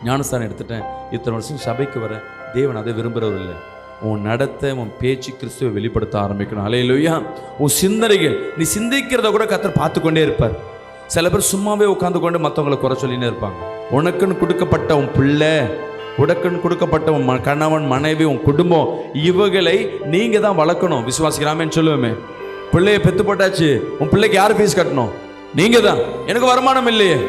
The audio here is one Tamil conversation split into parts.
ஞானஸ்தானம் எடுத்துட்டேன், இத்தனை வருஷம் சபைக்கு வர, தேவன் அதை விரும்புகிறவர் இல்லை. உன் நடத்தை, உன் பேச்சு கிறிஸ்துவை வெளிப்படுத்த ஆரம்பிக்கணும். அல்லேலூயா. உன் சிந்தனைகள், நீ சிந்திக்கிறத கூட கர்த்தர் பார்த்து கொண்டே இருப்பார். சில பேர் சும்மாவே உட்காந்து கொண்டு மற்றவங்களை குறை சொல்லினே இருப்பாங்க. உனக்குன்னு கொடுக்கப்பட்ட உன் பிள்ளை, உனக்குன்னு கொடுக்கப்பட்ட உன் கணவன், மனைவி, உன் குடும்பம், இவங்களை நீங்கள் தான் வளர்க்கணும். விசுவாசிக்கிறாமேன்னு சொல்லுவோமே, பிள்ளையை பெற்று போட்டாச்சு, உன் பிள்ளைக்கு யார் ஃபீஸ் கட்டணும்? நீங்கள் தான். எனக்கு வருமானம் இல்லையே.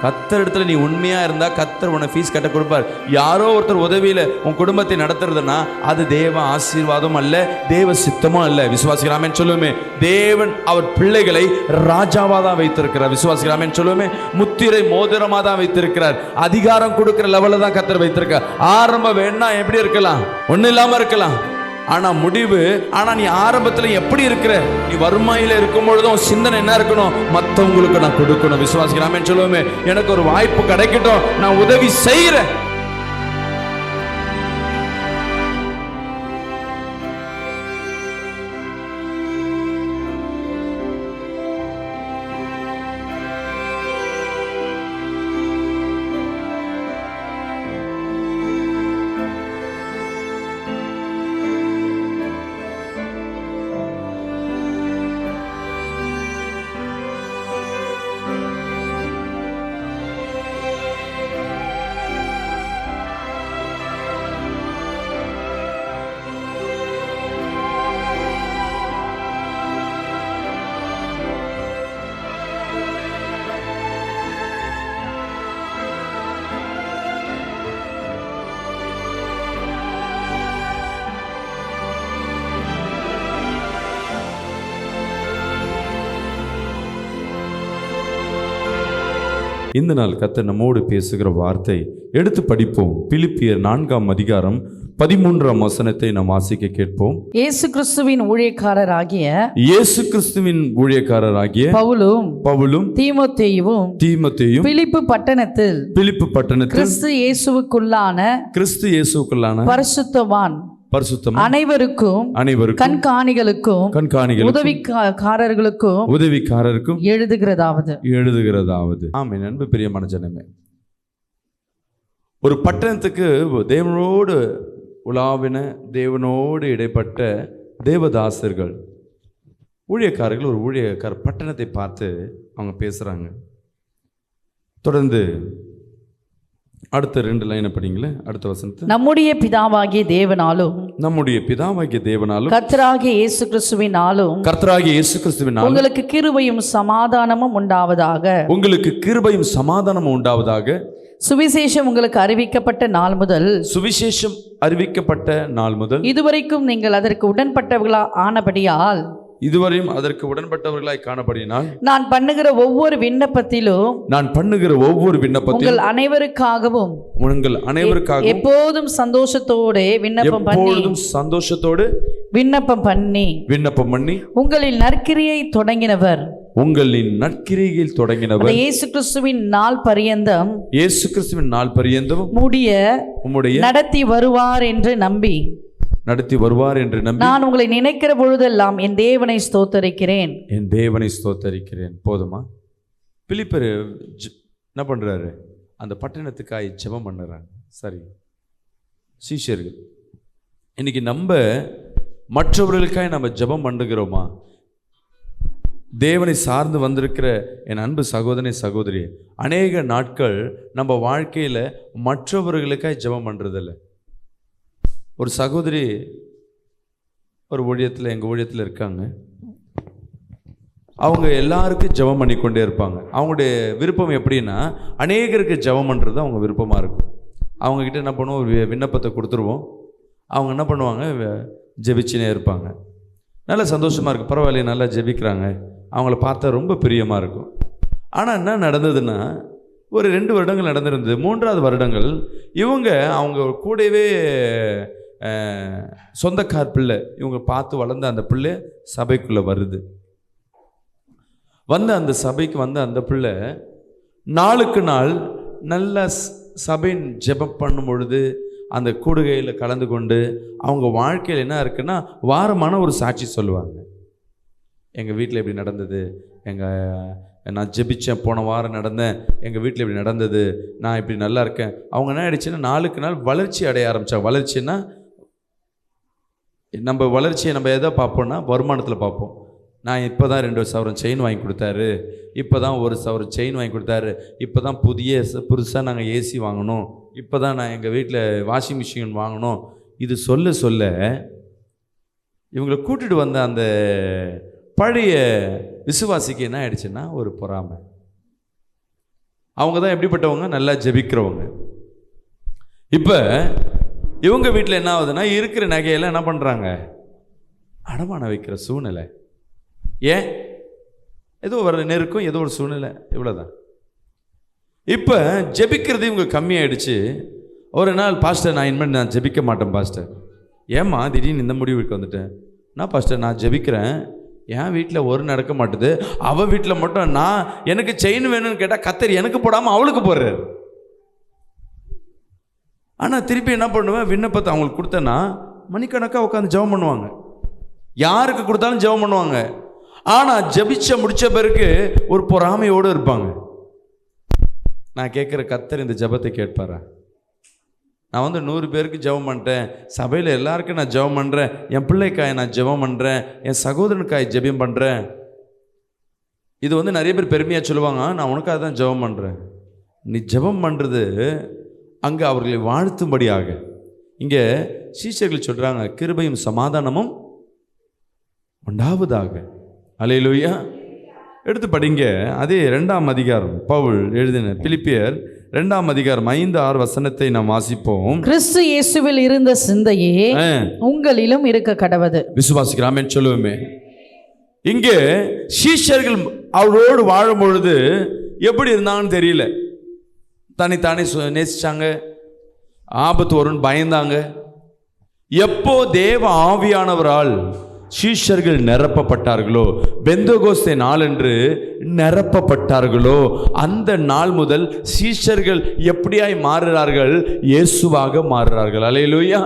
கர்த்தர் இடத்துல நீ உண்மையா இருந்தா கர்த்தர் உன்னை ஃபீஸ் கட்ட கொடுப்பார். யாரோ ஒருத்தர் உதவியில உன் குடும்பத்தை நடத்துறதுன்னா அது தேவ ஆசீர்வாதம் அல்ல, தேவ சித்தமும் அல்ல. விசுவாசிக்கிறாமேன்னு சொல்லுவோமே. தேவன் அவர் பிள்ளைகளை ராஜாவா தான் வைத்திருக்கிறார். விசுவாசிக்கிறாமேன்னு சொல்லுவோமே. முத்திரை மோதிரமா தான் வைத்திருக்கிறார். அதிகாரம் கொடுக்கிற லெவலில் தான் கர்த்தர் வைத்திருக்கார். ஆரம்பம் வேணா எப்படி இருக்கலாம், ஒன்றும் இல்லாம இருக்கலாம், ஆனா முடிவு, ஆனா நீ ஆரம்பத்துல எப்படி இருக்கிற, நீ வறுமையில இருக்கும் பொழுதும் சிந்தனை என்ன இருக்கணும், மற்றவங்களுக்கு நான் கொடுக்கணும். விசுவாசிக்கிறாமேன்னு சொல்லுவோமே. எனக்கு ஒரு வாய்ப்பு கிடைக்கட்டும், நான் உதவி செய்கிறேன். இந்த நாள் கர்த்தர் நம்மோடு பேசுகிற வார்த்தை எடுத்து படிப்போம். பிலிப்பியர் 4ஆம் அதிகாரம் 13ஆம் வசனத்தை நாம் வாசிக்க கேட்போம். இயேசு கிறிஸ்துவின் ஊழியக்காரராகிய பவுலும் தீமோத்தேயுவும் பிலிப்பு பட்டணத்தில் கிறிஸ்து இயேசுவுக்குள்ளான பரிசுத்தவான் அனைவருக்கும் கண்காணிகளுக்கும் உதவிக்காரருக்கும் எழுதுகிறதாவது. ஆமென். அன்பு பிரியமான ஜனமே, ஒரு பட்டணத்துக்கு தேவனோடு உலாவின, தேவனோடு இடைப்பட்ட தேவதாசர்கள், ஊழியக்காரர்கள், ஒரு ஊழியக்கார பட்டணத்தை பார்த்து அவங்க பேசுறாங்க. தொடர்ந்து அடுத்த 2 லைனை படிங்களேன். அடுத்த வசனத்தை, நம்முடைய பிதாவாகிய தேவனாலும் கர்த்தராகிய இயேசு கிறிஸ்துவினாலும் உங்களுக்கு கிருபையும் சமாதானமும் உண்டாவதாக. சுவிசேஷம் உங்களுக்கு அறிவிக்கப்பட்ட நாள் முதல் இதுவரைக்கும் நீங்கள் அதற்கு உடன்பட்டவர்களாய் காணபடியால் நான் பண்ணுகிற ஒவ்வொரு விண்ணப்பத்திலும் உங்கள் அனைவருக்காகவும் எப்போதும் சந்தோஷத்தோடு விண்ணப்பம் பண்ணி உங்களின் நற்கிரியை தொடங்கினவர் இயேசு கிறிஸ்துவின் நாள் பரியந்தம் முடிய நடத்தி வருவார் என்று நம்பி நான் உங்களை நினைக்கிற பொழுதெல்லாம் என் தேவனை ஸ்தோத்தரிக்கிறேன். போதுமா? பிலிப்பர் என்ன பண்றாரு? அந்த பட்டணத்துக்காய் ஜெபம் பண்ணுறாங்க. சரி, சீஷர்கள், இன்னைக்கு நம்ம மற்றவர்களுக்காய் நம்ம ஜெபம் பண்ணுகிறோமா? தேவனை சார்ந்து வந்திருக்கிற என் அன்பு சகோதரனே, சகோதரி, அநேக நாட்கள் நம்ம வாழ்க்கையில் மற்றவர்களுக்காய் ஜெபம் பண்ணுறதில்ல. ஒரு சகோதரி ஒரு ஊழியத்தில், எங்கள் ஊழியத்தில் இருக்காங்க. அவங்க எல்லாருக்கும் ஜெபம் பண்ணி கொண்டே இருப்பாங்க. அவங்களுடைய விருப்பம் எப்படின்னா, அநேகருக்கு ஜெபம் பண்ணுறது அவங்க விருப்பமாக இருக்கும். அவங்கக்கிட்ட என்ன பண்ணுவோம், ஒரு விண்ணப்பத்தை கொடுத்துருவோம். அவங்க என்ன பண்ணுவாங்க, ஜெபிச்சுனே இருப்பாங்க. நல்லா சந்தோஷமாக இருக்கும். பரவாயில்லையே, நல்லா ஜெபிக்கிறாங்க, அவங்கள பார்த்தா ரொம்ப பிரியமாக இருக்கும். ஆனால் என்ன நடந்ததுன்னா, ஒரு 2 வருடங்கள் நடந்திருந்தது. 3வது வருடங்கள் இவங்க அவங்க கூடவே சொந்தக்கார் பிள்ளை, இவங்க பார்த்து வளர்ந்த அந்த பிள்ளை சபைக்குள்ளே வருது. அந்த சபைக்கு அந்த பிள்ளை நாளுக்கு நாள் நல்ல சபையின் ஜெபம் பண்ணும் பொழுது அந்த கூடுகையில் கலந்து கொண்டு அவங்க வாழ்க்கையில் என்ன இருக்குன்னா, வாரமான ஒரு சாட்சி சொல்லுவாங்க. எங்கள் வீட்டில் எப்படி நடந்தது, நான் ஜெபிச்சேன், போன வாரம் நடந்தேன், எங்கள் வீட்டில் இப்படி நடந்தது, நான் இப்படி நல்லா இருக்கேன். அவங்க என்ன ஆயிடுச்சுன்னா நாளுக்கு நாள் வளர்ச்சி அடைய ஆரம்பித்தாங்க. வளர்ச்சின்னா நம்ம வளர்ச்சியை நம்ம எதை பார்ப்போம்னா வருமானத்தில் பார்ப்போம். நான் இப்போ தான் 2 சவரம் செயின் வாங்கி கொடுத்தாரு, இப்போ தான் 1 சவரம் செயின் வாங்கி கொடுத்தாரு, இப்போ தான் புதுசாக நாங்கள் ஏசி வாங்கினோம், இப்போ தான் நான் எங்கள் வீட்டில் வாஷிங் மிஷின் வாங்கினோம். இது சொல்ல சொல்ல இவங்களை கூட்டிகிட்டு வந்த அந்த பழைய விசுவாசிக்கு என்ன ஆயிடுச்சுன்னா ஒரு பொறாமை. அவங்க தான் எப்படிப்பட்டவங்க? நல்லா ஜெபிக்கிறவங்க. இப்போ இவங்க வீட்டில் என்ன ஆகுதுன்னா இருக்கிற நகையெல்லாம் என்ன பண்ணுறாங்க? அடமான வைக்கிற சூழ்நிலை. ஏன்? ஏதோ ஒரு நெருக்கம், ஏதோ ஒரு சூழ்நிலை, இவ்வளோதான். இப்போ ஜெபிக்கிறது இவங்க கம்மியாயிடுச்சு. ஒரு நாள், பாஸ்டர் நான் இனிமேல் நான் ஜெபிக்க மாட்டேன் பாஸ்டர். ஏம்மா திடீர்னு இந்த முடிவுக்கு வந்துட்டேன்? நான் பாஸ்டர் நான் ஜெபிக்கிறேன், என் வீட்டில் ஒரு நடக்க மாட்டுது, அவள் வீட்டில் மட்டும் நான் எனக்கு செயின் வேணும்னு கேட்டால் கத்தர் எனக்கு போடாமல் அவளுக்கு போடுறாரு. ஆனால் திருப்பி என்ன பண்ணுவேன், விண்ணப்பத்தை அவங்களுக்கு கொடுத்தேன்னா மணிக்கணக்காக உட்காந்து ஜெபம் பண்ணுவாங்க, யாருக்கு கொடுத்தாலும் ஜெபம் பண்ணுவாங்க. ஆனால் ஜெபிச்ச முடித்த பிறகு ஒரு பொறாமையோடு இருப்பாங்க. நான் கேட்குற கத்தர் இந்த ஜெபத்தை கேட்பாரா? நான் 100 பேருக்கு ஜெபம் பண்ணிட்டேன், சபையில் எல்லாருக்கும் நான் ஜெபம் பண்ணுறேன், என் பிள்ளைக்காய் நான் ஜெபம் பண்ணுறேன், என் சகோதரனுக்காய் ஜெபம் பண்ணுறேன். இது நிறைய பேர் பெருமையாக சொல்லுவாங்க, நான் உனக்காக தான் ஜெபம் பண்ணுறேன். நீ ஜெபம் பண்ணுறது அங்கே அவர்களை வாழ்த்தும்படியாக. இங்கே சீஷர்கள் சொல்கிறாங்க, கிருபையும் சமாதானமும் உண்டாவதாக. அல்லேலூயா. எடுத்து படிங்க. அதே 2ஆம் அதிகாரம் பவுல் எழுதின பிலிப்பியர் 2ஆம் அதிகாரம் 5-6 வசனத்தை நாம் வாசிப்போம். கிறிஸ்து இயேசுவில் இருந்த சிந்தையே உங்களிலும் இருக்க கடவது. விசுவாசிக்கிறாமே சொல்லுவோமே. இங்கே சீஷர்கள் அவரோடு வாழும் பொழுது எப்படி இருந்தாங்கன்னு தெரியல. தனித்தானே நேசிச்சாங்க, ஆபத்து வரும்னு பயந்தாங்க. எப்போ தேவ ஆவியானவரால் சீஷர்கள் நிரப்பப்பட்டார்களோ, பெந்தகோஸ்தே நாளன்று நிரப்பப்பட்டார்களோ, அந்த நாள் முதல் சீஷர்கள் எப்படியாய் மாறுறார்கள்? இயேசுவாக மாறுறார்கள். அல்லேலூயா.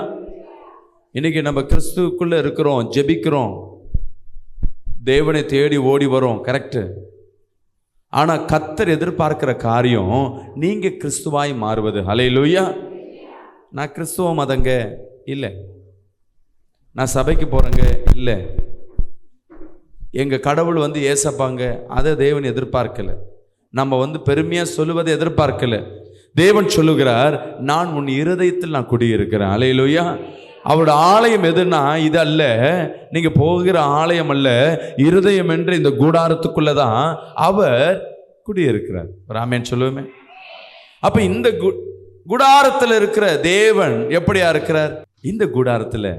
இன்னைக்கு நம்ம கிறிஸ்துவுக்குள்ள இருக்கிறோம், ஜெபிக்கிறோம், தேவனை தேடி ஓடி வரோம், கரெக்டு. ஆனால் கர்த்தர் எதிர்பார்க்கிற காரியம் நீங்க கிறிஸ்துவாய் மாறுவது. அல்லேலூயா. நான் கிறிஸ்துவ மதங்க இல்லை, நான் சபைக்கு போகிறேங்க இல்லை, எங்கள் கடவுள் ஏசப்பாங்க, அதை தேவன் எதிர்பார்க்கல. நம்ம பெருமையாக சொல்லுவதை எதிர்பார்க்கல. தேவன் சொல்லுகிறார், நான் உன் இருதயத்தில் நான் குடியிருக்கிறேன். அல்லேலூயா. அவரோட ஆலயம் எதுன்னா இது அல்ல, நீங்கள் போகிற ஆலயம் அல்ல, இருதயம் என்ற இந்த கூடாரத்துக்குள்ளே தான் அவர் குடியிருக்கிறார். ராமேன் சொல்லுவோமே. அப்போ இந்த கூடாரத்தில் இருக்கிற தேவன் எப்படியா இருக்கிறார்? இந்த கூடாரத்தில்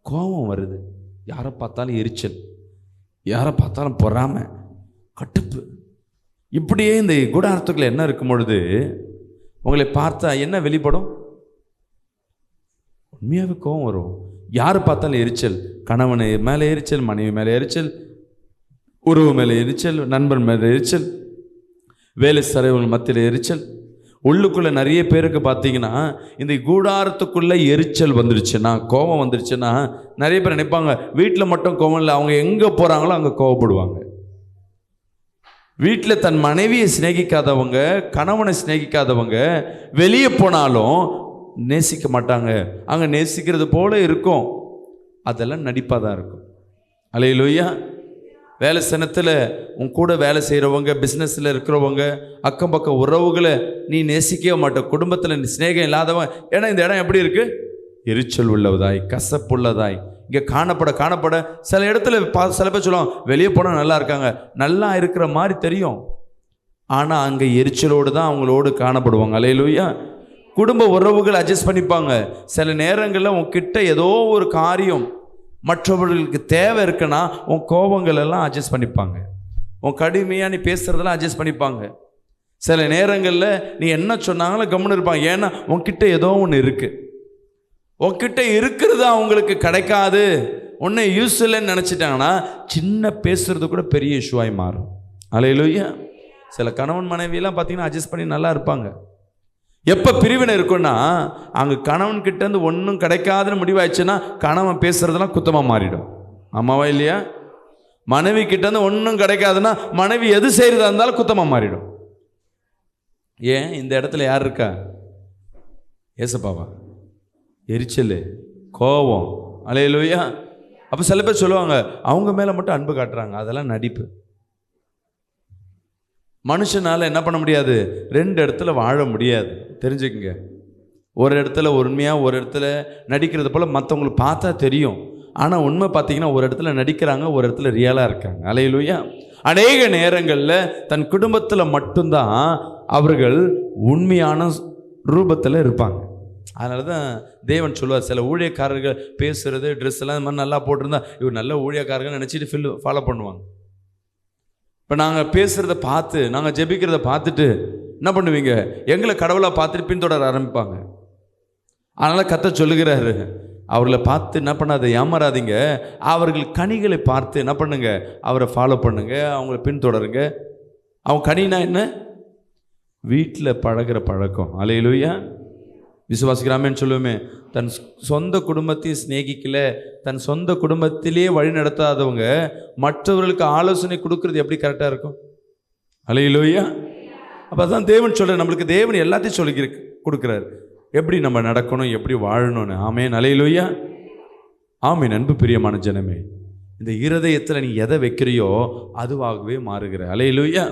கோபம் வருது, யாரை பார்த்தாலும் எரிச்சல், யாரை பார்த்தாலும் பொறாமை, கட்டுப்பு. இப்படியே இந்த கூடாரத்துக்குள்ள என்ன இருக்கும் பொழுது உங்களை பார்த்தா என்ன வெளிப்படும்? உண்மையாகவே கோபம் வரும். யாரை பார்த்தாலும் எரிச்சல், கணவன் மேலே எரிச்சல், மனைவி மேலே எரிச்சல், உறவு மேலே எரிச்சல், நண்பன் மேலே எரிச்சல், வேலை சரைவர்கள் மத்தியில் எரிச்சல். உள்ளுக்குள்ளே நிறைய பேருக்கு பார்த்தீங்கன்னா இந்த கூடாரத்துக்குள்ளே எரிச்சல் வந்துடுச்சுன்னா, கோபம் வந்துடுச்சுன்னா, நிறைய பேர் நினைப்பாங்க வீட்டில் மட்டும் கோபம் இல்லை, அவங்க எங்கே போகிறாங்களோ அங்கே கோபப்படுவாங்க. வீட்டில் தன் மனைவியை சிநேகிக்காதவங்க, கணவனை சிநேகிக்காதவங்க வெளியே போனாலும் நேசிக்க மாட்டாங்க. அங்கே நேசிக்கிறது போல இருக்கும், அதெல்லாம் நடிப்பாக தான் இருக்கும். அல்லேலூயா. வேலை ஸ்தலத்தில் உன் கூட வேலை செய்கிறவங்க, பிஸ்னஸில் இருக்கிறவங்க, அக்கம் பக்கம் உறவுகளை நீ நேசிக்கவே மாட்ட, குடும்பத்தில் நீ சிநேகம் இல்லாதவன். ஏன்னா இந்த இடம் எப்படி இருக்குது? எரிச்சல் உள்ளதாய், கசப்புள்ளதாய் இங்கே காணப்பட சில இடத்துல சில பேர் சொல்லுவாங்க வெளியே போனால் நல்லா இருக்காங்க, நல்லா இருக்கிற மாதிரி தெரியும், ஆனால் அங்கே எரிச்சலோடு தான் அவங்களோடு காணப்படுவாங்க. அல்லேலூயா. குடும்ப உறவுகள் அட்ஜஸ்ட் பண்ணிப்பாங்க. சில நேரங்களில் உன்கிட்ட ஏதோ ஒரு காரியம் மற்றவர்களுக்கு தேவை இருக்குன்னா உன் கோபங்கள் எல்லாம் அட்ஜஸ்ட் பண்ணிப்பாங்க, உன் கடுமையாக நீ பேசுகிறதெல்லாம் அட்ஜஸ்ட் பண்ணிப்பாங்க. சில நேரங்களில் நீ என்ன சொன்னாங்களும் கம்முன்னு இருப்பாங்க. ஏன்னா உன்கிட்ட ஏதோ ஒன்று இருக்குது, உன்கிட்ட இருக்கிறது அவங்களுக்கு கிடைக்காது, ஒன்றை யூஸ் இல்லைன்னு நினச்சிட்டாங்கன்னா சின்ன பேசுறது கூட பெரிய இஷ்யூவாய் மாறும். அல்லேலூயா. சில கணவன் மனைவியெல்லாம் பார்த்தீங்கன்னா அட்ஜஸ்ட் பண்ணி நல்லா இருப்பாங்க. எப்போ பிரிவினை இருக்குன்னா அங்கே கணவன்கிட்டேருந்து ஒன்றும் கிடைக்காதுன்னு முடிவாயிடுச்சுன்னா கணவன் பேசுகிறதெல்லாம் குத்தமாக மாறிடும். ஆமாவா இல்லையா? மனைவி கிட்ட இருந்து ஒன்றும் கிடைக்காதுன்னா மனைவி எது செய்யறதா இருந்தாலும் குத்தமாக மாறிடும். ஏன் இந்த இடத்துல யார் இருக்கா? ஏசப்பாவா? எரிச்சல், கோபம். அல்லேலூயா. அப்போ சில பேர் சொல்லுவாங்க அவங்க மேலே மட்டும் அன்பு காட்டுறாங்க, அதெல்லாம் நடிப்பு. மனுஷனால் என்ன பண்ண முடியாது? ரெண்டு இடத்துல வாழ முடியாது, தெரிஞ்சுக்கங்க. ஒரு இடத்துல உண்மையாக, ஒரு இடத்துல நடிக்கிறது போல் மற்றவங்களுக்கு பார்த்தா தெரியும். ஆனால் உண்மை பார்த்தீங்கன்னா ஒரு இடத்துல நடிக்கிறாங்க, ஒரு இடத்துல ரியலாக இருக்காங்க. அல்லேலூயா. அநேக நேரங்களில் தன் குடும்பத்தில் மட்டும்தான் அவர்கள் உண்மையான ரூபத்தில் இருப்பாங்க. அதனால தான் தேவன் சொல்லுவார், சில ஊழியக்காரர்கள் பேசுகிறது, ட்ரெஸ் எல்லாம் இந்த மாதிரி நல்லா போட்டிருந்தா இவர் நல்ல ஊழியக்காரர்கள் நினச்சிட்டு ஃபாலோ பண்ணுவாங்க. இப்போ நாங்கள் பேசுகிறத பார்த்து, நாங்கள் ஜெபிக்கிறத பார்த்துட்டு என்ன பண்ணுவீங்க? எங்களை கடவுளாக பார்த்துட்டு பின்தொடர ஆரம்பிப்பாங்க. அதனால் கர்த்தர் சொல்லுகிறாரு, அவர்களை பார்த்து என்ன பண்ணாத, ஏமாறாதீங்க. அவர்கள் கனிகளை பார்த்து என்ன பண்ணுங்க? அவரை ஃபாலோ பண்ணுங்க, அவங்கள பின்தொடருங்க. அவங்க கனினா என்ன? வீட்டில் பழகிற பழக்கம். அல்லேலூயா. விசுவாசிக்கிறாமேன்னு சொல்லுவோமே. தன் சொந்த குடும்பத்தையும் சிநேகிக்கல, தன் சொந்த குடும்பத்திலே வழி நடத்தாதவங்க மற்றவர்களுக்கு ஆலோசனை கொடுக்கறது எப்படி கரெக்டாக இருக்கும்? அல்லேலூயா. அப்போ தான் தேவன் சொல்கிறார், நம்மளுக்கு தேவன் எல்லாத்தையும் சொல்லி கொடுக்குறாரு, எப்படி நம்ம நடக்கணும், எப்படி வாழணும்னு. ஆமேன். அல்லேலூயா. ஆமேன். அன்பு பிரியமான ஜனமே, இந்த இருதயத்தில் நீ எதை வைக்கிறியோ அதுவாகவே மாறுகிற. அல்லேலூயா.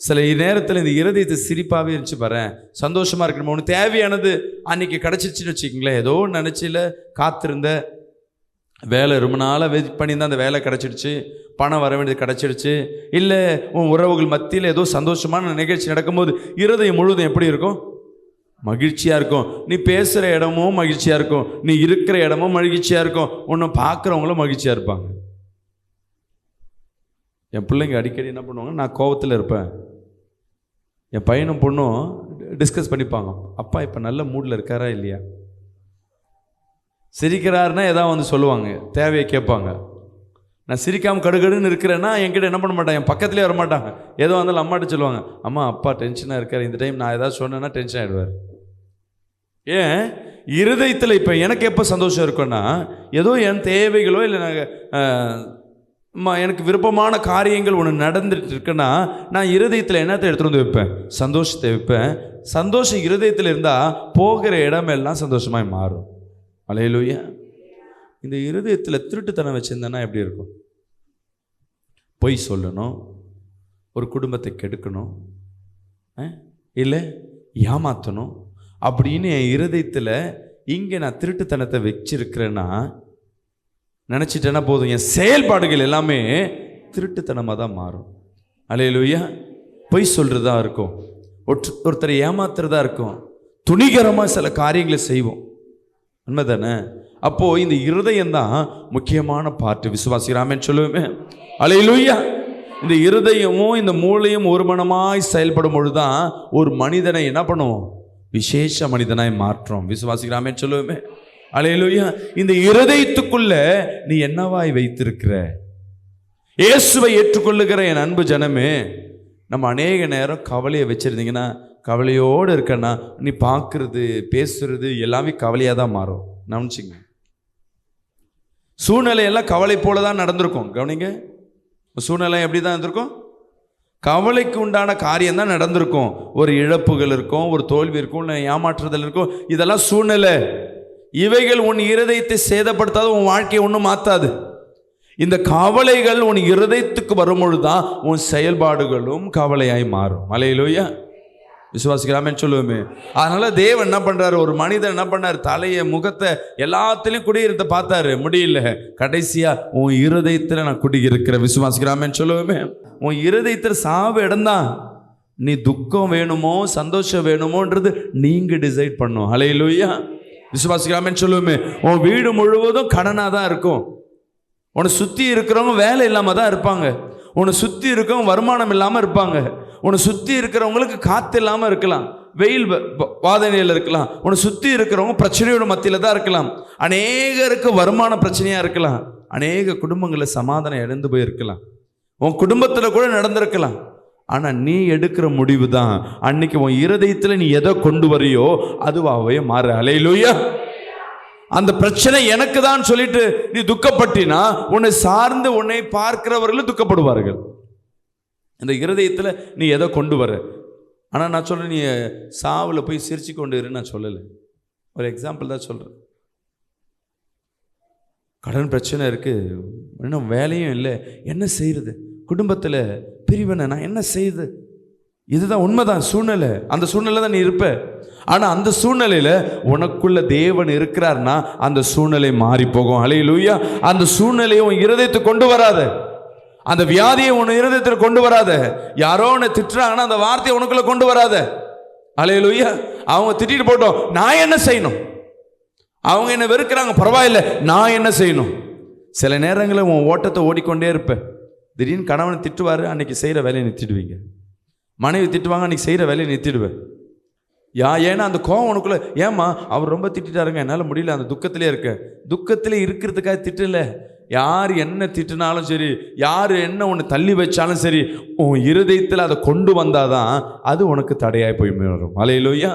சில நேரத்தில் இந்த இருதயத்தை சிரிப்பாகவே இருந்துச்சு பாரு, சந்தோஷமாக இருக்கணும். ஒன்று தேவையானது அன்றைக்கி கிடச்சிருச்சுன்னு வச்சுக்கிங்களேன். ஏதோ நினச்சில காத்திருந்த வேலை ரொம்ப நாளாக வெயிட் பண்ணியிருந்தால் அந்த வேலை கிடச்சிடுச்சு, பணம் வர வேண்டியது கிடச்சிடுச்சு, இல்லை உன் உறவுகள் மத்தியில் ஏதோ சந்தோஷமான நிகழ்ச்சி நடக்கும்போது இருதயம் முழுவதும் எப்படி இருக்கும்? மகிழ்ச்சியாக இருக்கும். நீ பேசுகிற இடமும் மகிழ்ச்சியாக இருக்கும், நீ இருக்கிற இடமும் மகிழ்ச்சியாக இருக்கும், உன்னை பார்க்குறவங்களும் மகிழ்ச்சியாக இருப்பாங்க. என் பிள்ளைங்க அடிக்கடி என்ன பண்ணுவாங்க, நான் கோபத்தில் இருப்பேன், என் பையனும் பொண்ணும் டிஸ்கஸ் பண்ணிப்பாங்க, அப்பா இப்போ நல்ல மூடில் இருக்காரா இல்லையா. சிரிக்கிறாருன்னா ஏதாவது வந்து சொல்லுவாங்க, தேவையை கேட்பாங்க. நான் சிரிக்காமல் கடுகடுன்னு இருக்கிறேன்னா என்கிட்ட என்ன பண்ண மாட்டாங்க, என் பக்கத்துலேயே வர மாட்டாங்க. ஏதோ வந்தாலும் அம்மாட்ட சொல்லுவாங்க, அம்மா அப்பா டென்ஷனாக இருக்கார், இந்த டைம் நான் ஏதாவது சொன்னேன்னா டென்ஷன் ஆகிடுவார். ஏன்? இருதயத்தில் இப்போ எனக்கு எப்போ சந்தோஷம் இருக்குன்னா, ஏதோ என் தேவைகளோ இல்லை எனக்கு விருப்பமான காரியங்கள் ஒன்று நடந்துட்டு இருக்குன்னா நான் இருதயத்தில் என்னத்தை எடுத்துகிட்டு வந்து வைப்பேன்? சந்தோஷத்தை வைப்பேன். சந்தோஷம் இருதயத்தில் இருந்தால் போகிற இடமெல்லாம் சந்தோஷமாக மாறும். அல்லேலூயா. இந்த இருதயத்தில் திருட்டுத்தனம் வச்சுருந்தேன்னா எப்படி இருக்கும்? பொய் சொல்லணும், ஒரு குடும்பத்தை கெடுக்கணும், இல்லை ஏமாற்றணும் அப்படின்னு என் இருதயத்தில் இங்கே நான் திருட்டுத்தனத்தை வச்சிருக்கிறேன்னா நினச்சிட்டேன்னா போதும், என் செயல்பாடுகள் எல்லாமே திருட்டுத்தனமாக தான் மாறும். அல்லேலூயா. பொய் சொல்கிறதா இருக்கும், ஒருத்தரை ஏமாத்துறதா இருக்கும், துணிகரமாக சில காரியங்களை செய்வோம். உண்மை தானே? அப்போது இந்த இருதயம்தான் முக்கியமான பார்ட்டு. விசுவாசிக்கிறாமேன்னு சொல்லுவேன். அல்லேலூயா. இந்த இருதயமும் இந்த மூளையும் ஒரு மனமாய் செயல்படும் பொழுது தான் ஒரு மனிதனை என்ன பண்ணுவோம்? விசேஷ மனிதனாய் மாற்றோம். விசுவாசிக்கிறாமேன்னு சொல்லுவேன். அல்லேலூயா. இந்த இருதயத்துக்குள்ள நீ என்னவாய் வைத்திருக்கிற? இயேசுவை ஏற்றுக்கொள்ளுகிற என் அன்பு ஜனமே, நம்ம அநேக நேரம் கவலையை வச்சிருந்தீங்கன்னா, கவலையோடு இருக்கன்னா நீ பார்க்கறது பேசுறது எல்லாமே கவலையாக தான் மாறும். நம்பிச்சிங்க. சூழ்நிலையெல்லாம் கவலை போல தான் நடந்திருக்கும். கவனிங்க, சூழ்நிலை எப்படி தான் இருந்திருக்கும்? கவலைக்கு உண்டான காரியம் தான் நடந்திருக்கும். ஒரு இழப்புகள் இருக்கும், ஒரு தோல்வி இருக்கும், இல்லை ஏமாற்றுதல் இருக்கும். இதெல்லாம் சூழ்நிலை. இவைகள் உன் இருதயத்தை சேதப்படுத்தாது, உன் வாழ்க்கையை ஒன்றும் மாற்றாது. இந்த கவலைகள் உன் இருதயத்துக்கு வரும்பொழுதுதான் உன் செயல்பாடுகளும் கவலையாய் மாறும். அல்லேலூயா. விசுவாசிக்கலாமேன்னு சொல்லுவோமே. அதனால தேவன் என்ன பண்றாரு? ஒரு மனிதன் என்ன பண்ணார்? தலையை முகத்தை எல்லாத்திலையும் குடியிருத்த பார்த்தாரு, முடியல. கடைசியா உன் இருதயத்தில் நான் குடியிருக்கிற. விசுவாசிக்கலாமேன்னு சொல்லுவோமே. உன் இருதயத்தில் சாவு இடம்தான். நீ துக்கம் வேணுமோ சந்தோஷம் வேணுமோன்றது நீங்க டிசைட் பண்ணும். அல்லேலூயா. விசுவாசிக்கலாமேன்னு சொல்லுவோமே. உன் வீடு முழுவதும் கடனாக தான் இருக்கும். உன்னை சுற்றி இருக்கிறவங்க வேலை இல்லாமல் தான் இருப்பாங்க. உன்னை சுற்றி இருக்கிறவங்க வருமானம் இல்லாமல் இருப்பாங்க. உன்னை சுற்றி இருக்கிறவங்களுக்கு காற்று இல்லாமல் இருக்கலாம், வெயில் வாதனையில் இருக்கலாம். உன்னை சுற்றி இருக்கிறவங்க பிரச்சனையோட மத்தியில் தான் இருக்கலாம். அநேகருக்கு வருமான பிரச்சனையாக இருக்கலாம். அநேக குடும்பங்களில் சமாதானம் இழந்து போயிருக்கலாம். உன் குடும்பத்தில் கூட நடந்திருக்கலாம். ஆனால் நீ எடுக்கிற முடிவு தான் அன்னைக்கு உன் இருதயத்தில் நீ எதை கொண்டு வரையோ அதுவாகவே மாறு. அல்லேலூயா. அந்த பிரச்சனை எனக்கு தான் சொல்லிட்டு நீ துக்கப்பட்டினா உன்னை சார்ந்து உன்னை பார்க்கிறவர்களும் துக்கப்படுவார்கள். இந்த இருதயத்தில் நீ எதை கொண்டு வர. ஆனால் நான் சொல்கிறேன், நீ சாவில் போய் சிரிச்சு கொண்டு இரு நான் சொல்லலை. ஒரு எக்ஸாம்பிள் தான் சொல்கிறேன். கடன் பிரச்சனை இருக்குது, இன்னும் வேலையும் இல்லை, என்ன செய்யுது? குடும்பத்தில் பிரிவினை, நான் என்ன செய்யுது? இதுதான் உண்மைதான் சூழ்நிலை. அந்த சூழ்நிலை தான் நீ இருப்ப. ஆனால் அந்த சூழ்நிலையில் உனக்குள்ள தேவன் இருக்கிறார்னா அந்த சூழ்நிலை மாறி போகும். ஹல்லேலூயா. அந்த சூழ்நிலையை உன் இருதயத்தை கொண்டு வராத, அந்த வியாதியை உன் இருதயத்தில் கொண்டு வராத. யாரோ உன்னை திட்டுறாங்கன்னா அந்த வார்த்தையை உனக்குள்ள கொண்டு வராத. ஹல்லேலூயா. அவங்க திட்டிட்டு போட்டோம், நான் என்ன செய்யணும்? அவங்க என்ன வெறுக்கிறாங்க, பரவாயில்லை, நான் என்ன செய்யணும்? சில நேரங்களில் உன் ஓட்டத்தை ஓடிக்கொண்டே இருப்ப. திடீர்னு கணவனை திட்டுவார், அன்னைக்கு செய்கிற வேலையை நிறுத்திடுவீங்க. மனைவி திட்டுவாங்க, அன்றைக்கி செய்கிற வேலையை நிறுத்திடுவேன். ஏன்னா அந்த கோவம் உனக்குள்ள, ஏம்மா அவர் ரொம்ப திட்டாருங்க, என்னால் முடியல, அந்த துக்கத்திலே இருக்க. துக்கத்திலே இருக்கிறதுக்காக திட்டல. யார் என்ன திட்டினாலும் சரி, யார் என்ன உன்னை தள்ளி வச்சாலும் சரி, உன் இருதயத்தில் அதை கொண்டு வந்தாதான் அது உனக்கு தடையாய் போய் வரும். ஹல்லேலூயா.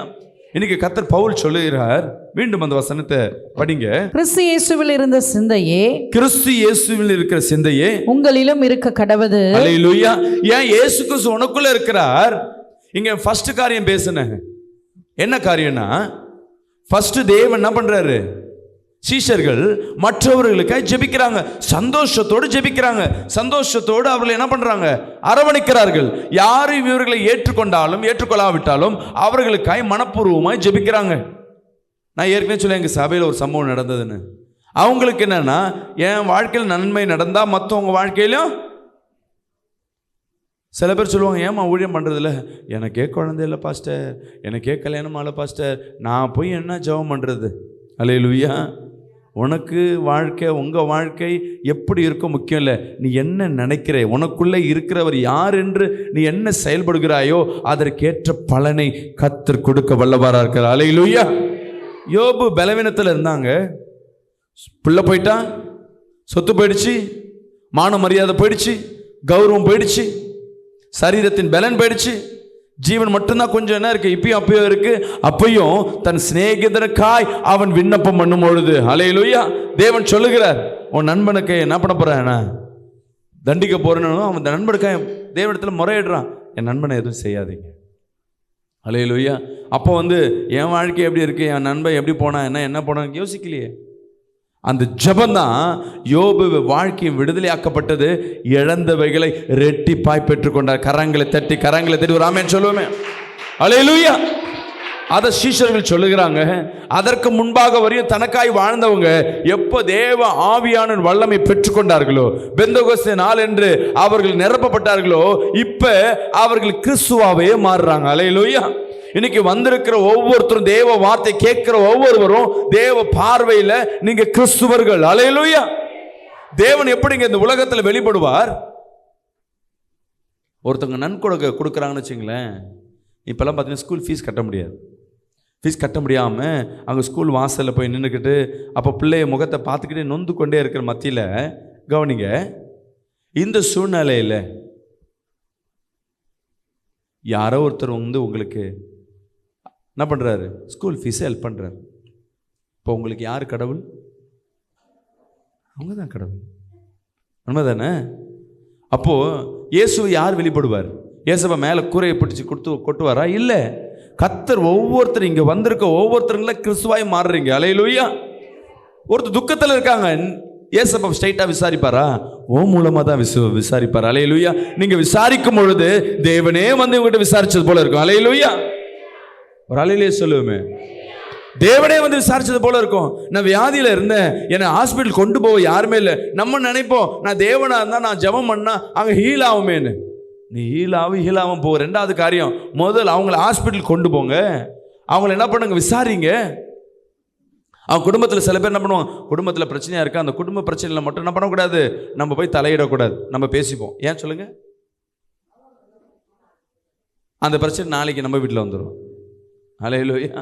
இன்னைக்கு கர்த்தர் பவுல் சொல்லுகிறார், மீண்டும் அந்த வசனத்தை படிங்க. கிறிஸ்து இயேசுவில் இருந்த சிந்தையே, கிறிஸ்து இயேசுவில் இருக்கிற சிந்தையே உங்களிலும் இருக்க கடவது. ஹல்லேலூயா. ஏன் இயேசு கிறிஸ்து உனக்குள்ள இருக்கிறார். இங்க ஃபர்ஸ்ட் காரியம் பேசுனேன். என்ன காரியம்னா, ஃபர்ஸ்ட் தேவன் என்ன பண்றாரு? சீஷர்கள் மற்றவர்களுக்காக ஜெபிக்கிறாங்க, சந்தோஷத்தோடு ஜெபிக்கிறாங்க, சந்தோஷத்தோடு அவர்கள் என்ன பண்றாங்க? அரவணைக்கிறார்கள். யாரு இவர்களை ஏற்றுக்கொண்டாலும் ஏற்றுக்கொள்ளாவிட்டாலும் அவர்களுக்காய் மனப்பூர்வமாய் ஜெபிக்கிறாங்க. நான் ஏற்கனவே சொல்ல, எங்கள் சபையில் ஒரு சம்பவம் நடந்ததுன்னு. அவங்களுக்கு என்னன்னா, என் வாழ்க்கையில் நன்மை நடந்தா மற்றவங்க வாழ்க்கையிலும், சில பேர் சொல்லுவாங்க, ஏமா ஊழியம் பண்ணுறதில்ல? எனக்கே குழந்தை இல்லை பாஸ்டர், எனக்கே கல்யாணம் ஆகலை பாஸ்டர், நான் போய் என்ன ஜெபம் பண்ணுறது? ஹல்லேலூயா. உனக்கு வாழ்க்கை, உங்கள் வாழ்க்கை எப்படி இருக்க முக்கியம் இல்லை, நீ என்ன நினைக்கிற, உனக்குள்ளே இருக்கிறவர் யார் என்று நீ என்ன செயல்படுகிறாயோ அதற்கேற்ற பலனை கர்த்தர் கொடுக்க வல்லவராக இருக்கிறார். ஹல்லேலூயா. யோபு பலவீனத்தில் இருந்தாங்க, பிள்ளை போயிட்டான், சொத்து போயிடுச்சு, மான மரியாதை போயிடுச்சு, கௌரவம் போயிடுச்சு, சரீரத்தின் பலன் போயிடுச்சு, ஜீவன் மட்டும்தான் கொஞ்சம் என்ன இருக்கு, இப்பயும் அப்பயும் இருக்கு. அப்பயும் தன் சிநேகிதனுக்காய் அவன் விண்ணப்பம் பண்ணும் பொழுது, ஹல்லேலூயா, தேவன் சொல்லுகிறார், உன் நண்பனுக்கு என்ன பண்ண போறேன், தண்டிக்க போறேன்னு அவன் நண்பனுக்காக தேவனிடத்துல முறையிடுறான், என் நண்பனை எதுவும் செய்யாதீங்க. ஹல்லேலூயா. அப்போ என் வாழ்க்கை எப்படி இருக்கு, என் நண்பன் எப்படி போனா என்ன போனான்னு யோசிக்கலையே. அந்த ஜெபந்தான் யோபு வாழ்க்கையும் விடுதலையாக்கப்பட்டது. இழந்தவைகளை ரெட்டிப்பாய் பெற்றுக்கொண்டார். கரங்களை தட்டி ஒரு ஆமென் சொல்லுவோமே. ஹல்லேலூயா. அதை சீஷர்கள் சொல்லுகிறாங்க. அதற்கு முன்பாக வரையும் தனக்காய் வாழ்ந்தவங்க எப்போ தேவ ஆவியான வல்லமை பெற்றுக்கொண்டார்களோ, பெந்தெகோஸ்தே நாள் என்று அவர்கள் நிரப்பப்பட்டார்களோ, இப்ப அவர்கள் கிறிஸ்துவாவே மாறுறாங்க. ஹல்லேலூயா. இன்னைக்கு வந்திருக்கிற ஒவ்வொருத்தரும், தேவ வார்த்தை கேட்கிற ஒவ்வொருவரும் தேவ பார்வையில் நீங்க கிறிஸ்துவர்கள். ஹல்லேலூயா. தேவன் எப்படிங்க இந்த உலகத்தில் வெளிப்படுவார்? ஒருத்தவங்க நன்கொடை கொடுக்குறாங்கன்னு வச்சுங்களேன். இப்பெல்லாம் பார்த்தீங்கன்னா ஸ்கூல் ஃபீஸ் கட்ட முடியாது. ஃபீஸ் கட்ட முடியாமல் அங்கே ஸ்கூல் வாசலில் போய் நின்றுக்கிட்டு, அப்போ பிள்ளைய முகத்தை பார்த்துக்கிட்டே நொந்து கொண்டே இருக்கிற மத்தியில், கவனிங்க, இந்த சூழ்நிலையில் யாரோ ஒருத்தர் உங்களுக்கு என்ன பண்ணுறாரு? ஸ்கூல் ஃபீஸை ஹெல்ப் பண்ணுறாரு. இப்போ உங்களுக்கு யார் கடவுள்? அவங்க தான் கடவுள். உண்மை தானே? அப்போது இயேசுவை யார் வெளிப்படுவார்? இயேசுவை மேலே கூரையை பிடிச்சி கொட்டுவாரா? இல்லை. கர்த்தர் ஒவ்வொருத்தர் இங்கே வந்திருக்க ஒவ்வொருத்தருங்கள கிறிஸ்துவாய் மாறுறீங்க. ஹல்லேலூயா. ஒருத்தர் துக்கத்தில் இருக்காங்க, இயேசுவை ஸ்ட்ரைட்டாக விசாரிப்பாரா? ஓ மூலமாக தான் விசாரிப்பார். ஹல்லேலூயா. நீங்கள் விசாரிக்கும் பொழுது தேவனே உங்கள்கிட்ட விசாரிச்சது போல இருக்கும். ஹல்லேலூயா. ஒரு ஹல்லேலூயா சொல்லுவோமே. தேவனே விசாரிச்சது போல இருக்கும். நான் வியாதியில் இருந்தேன், என்னை ஹாஸ்பிட்டல் கொண்டு போக யாருமே இல்லை. நம்ம நினைப்போம், நான் தேவனா இருந்தால் நான் ஜெபம் பண்ணா அங்கே ஹீல் ஆகுமேன்னு. நீ ஹீல் ஆகும் போ. ரெண்டாவது காரியம், முதல்ல அவங்கள ஹாஸ்பிட்டல் கொண்டு போங்க. அவங்கள என்ன பண்ணுங்க? விசாரிங்க. அவங்க குடும்பத்தில் சில பேர் என்ன பண்ணுவாங்க, குடும்பத்தில் பிரச்சனையாக இருக்கா, அந்த குடும்ப பிரச்சனையில் மட்டும் என்ன பண்ணக்கூடாது, நம்ம போய் தலையிடக்கூடாது, நம்ம பேசிப்போம். ஏன் சொல்லுங்க? அந்த பிரச்சனை நாளைக்கு நம்ம வீட்டில் வந்துடும். ஹல்லேலூயா.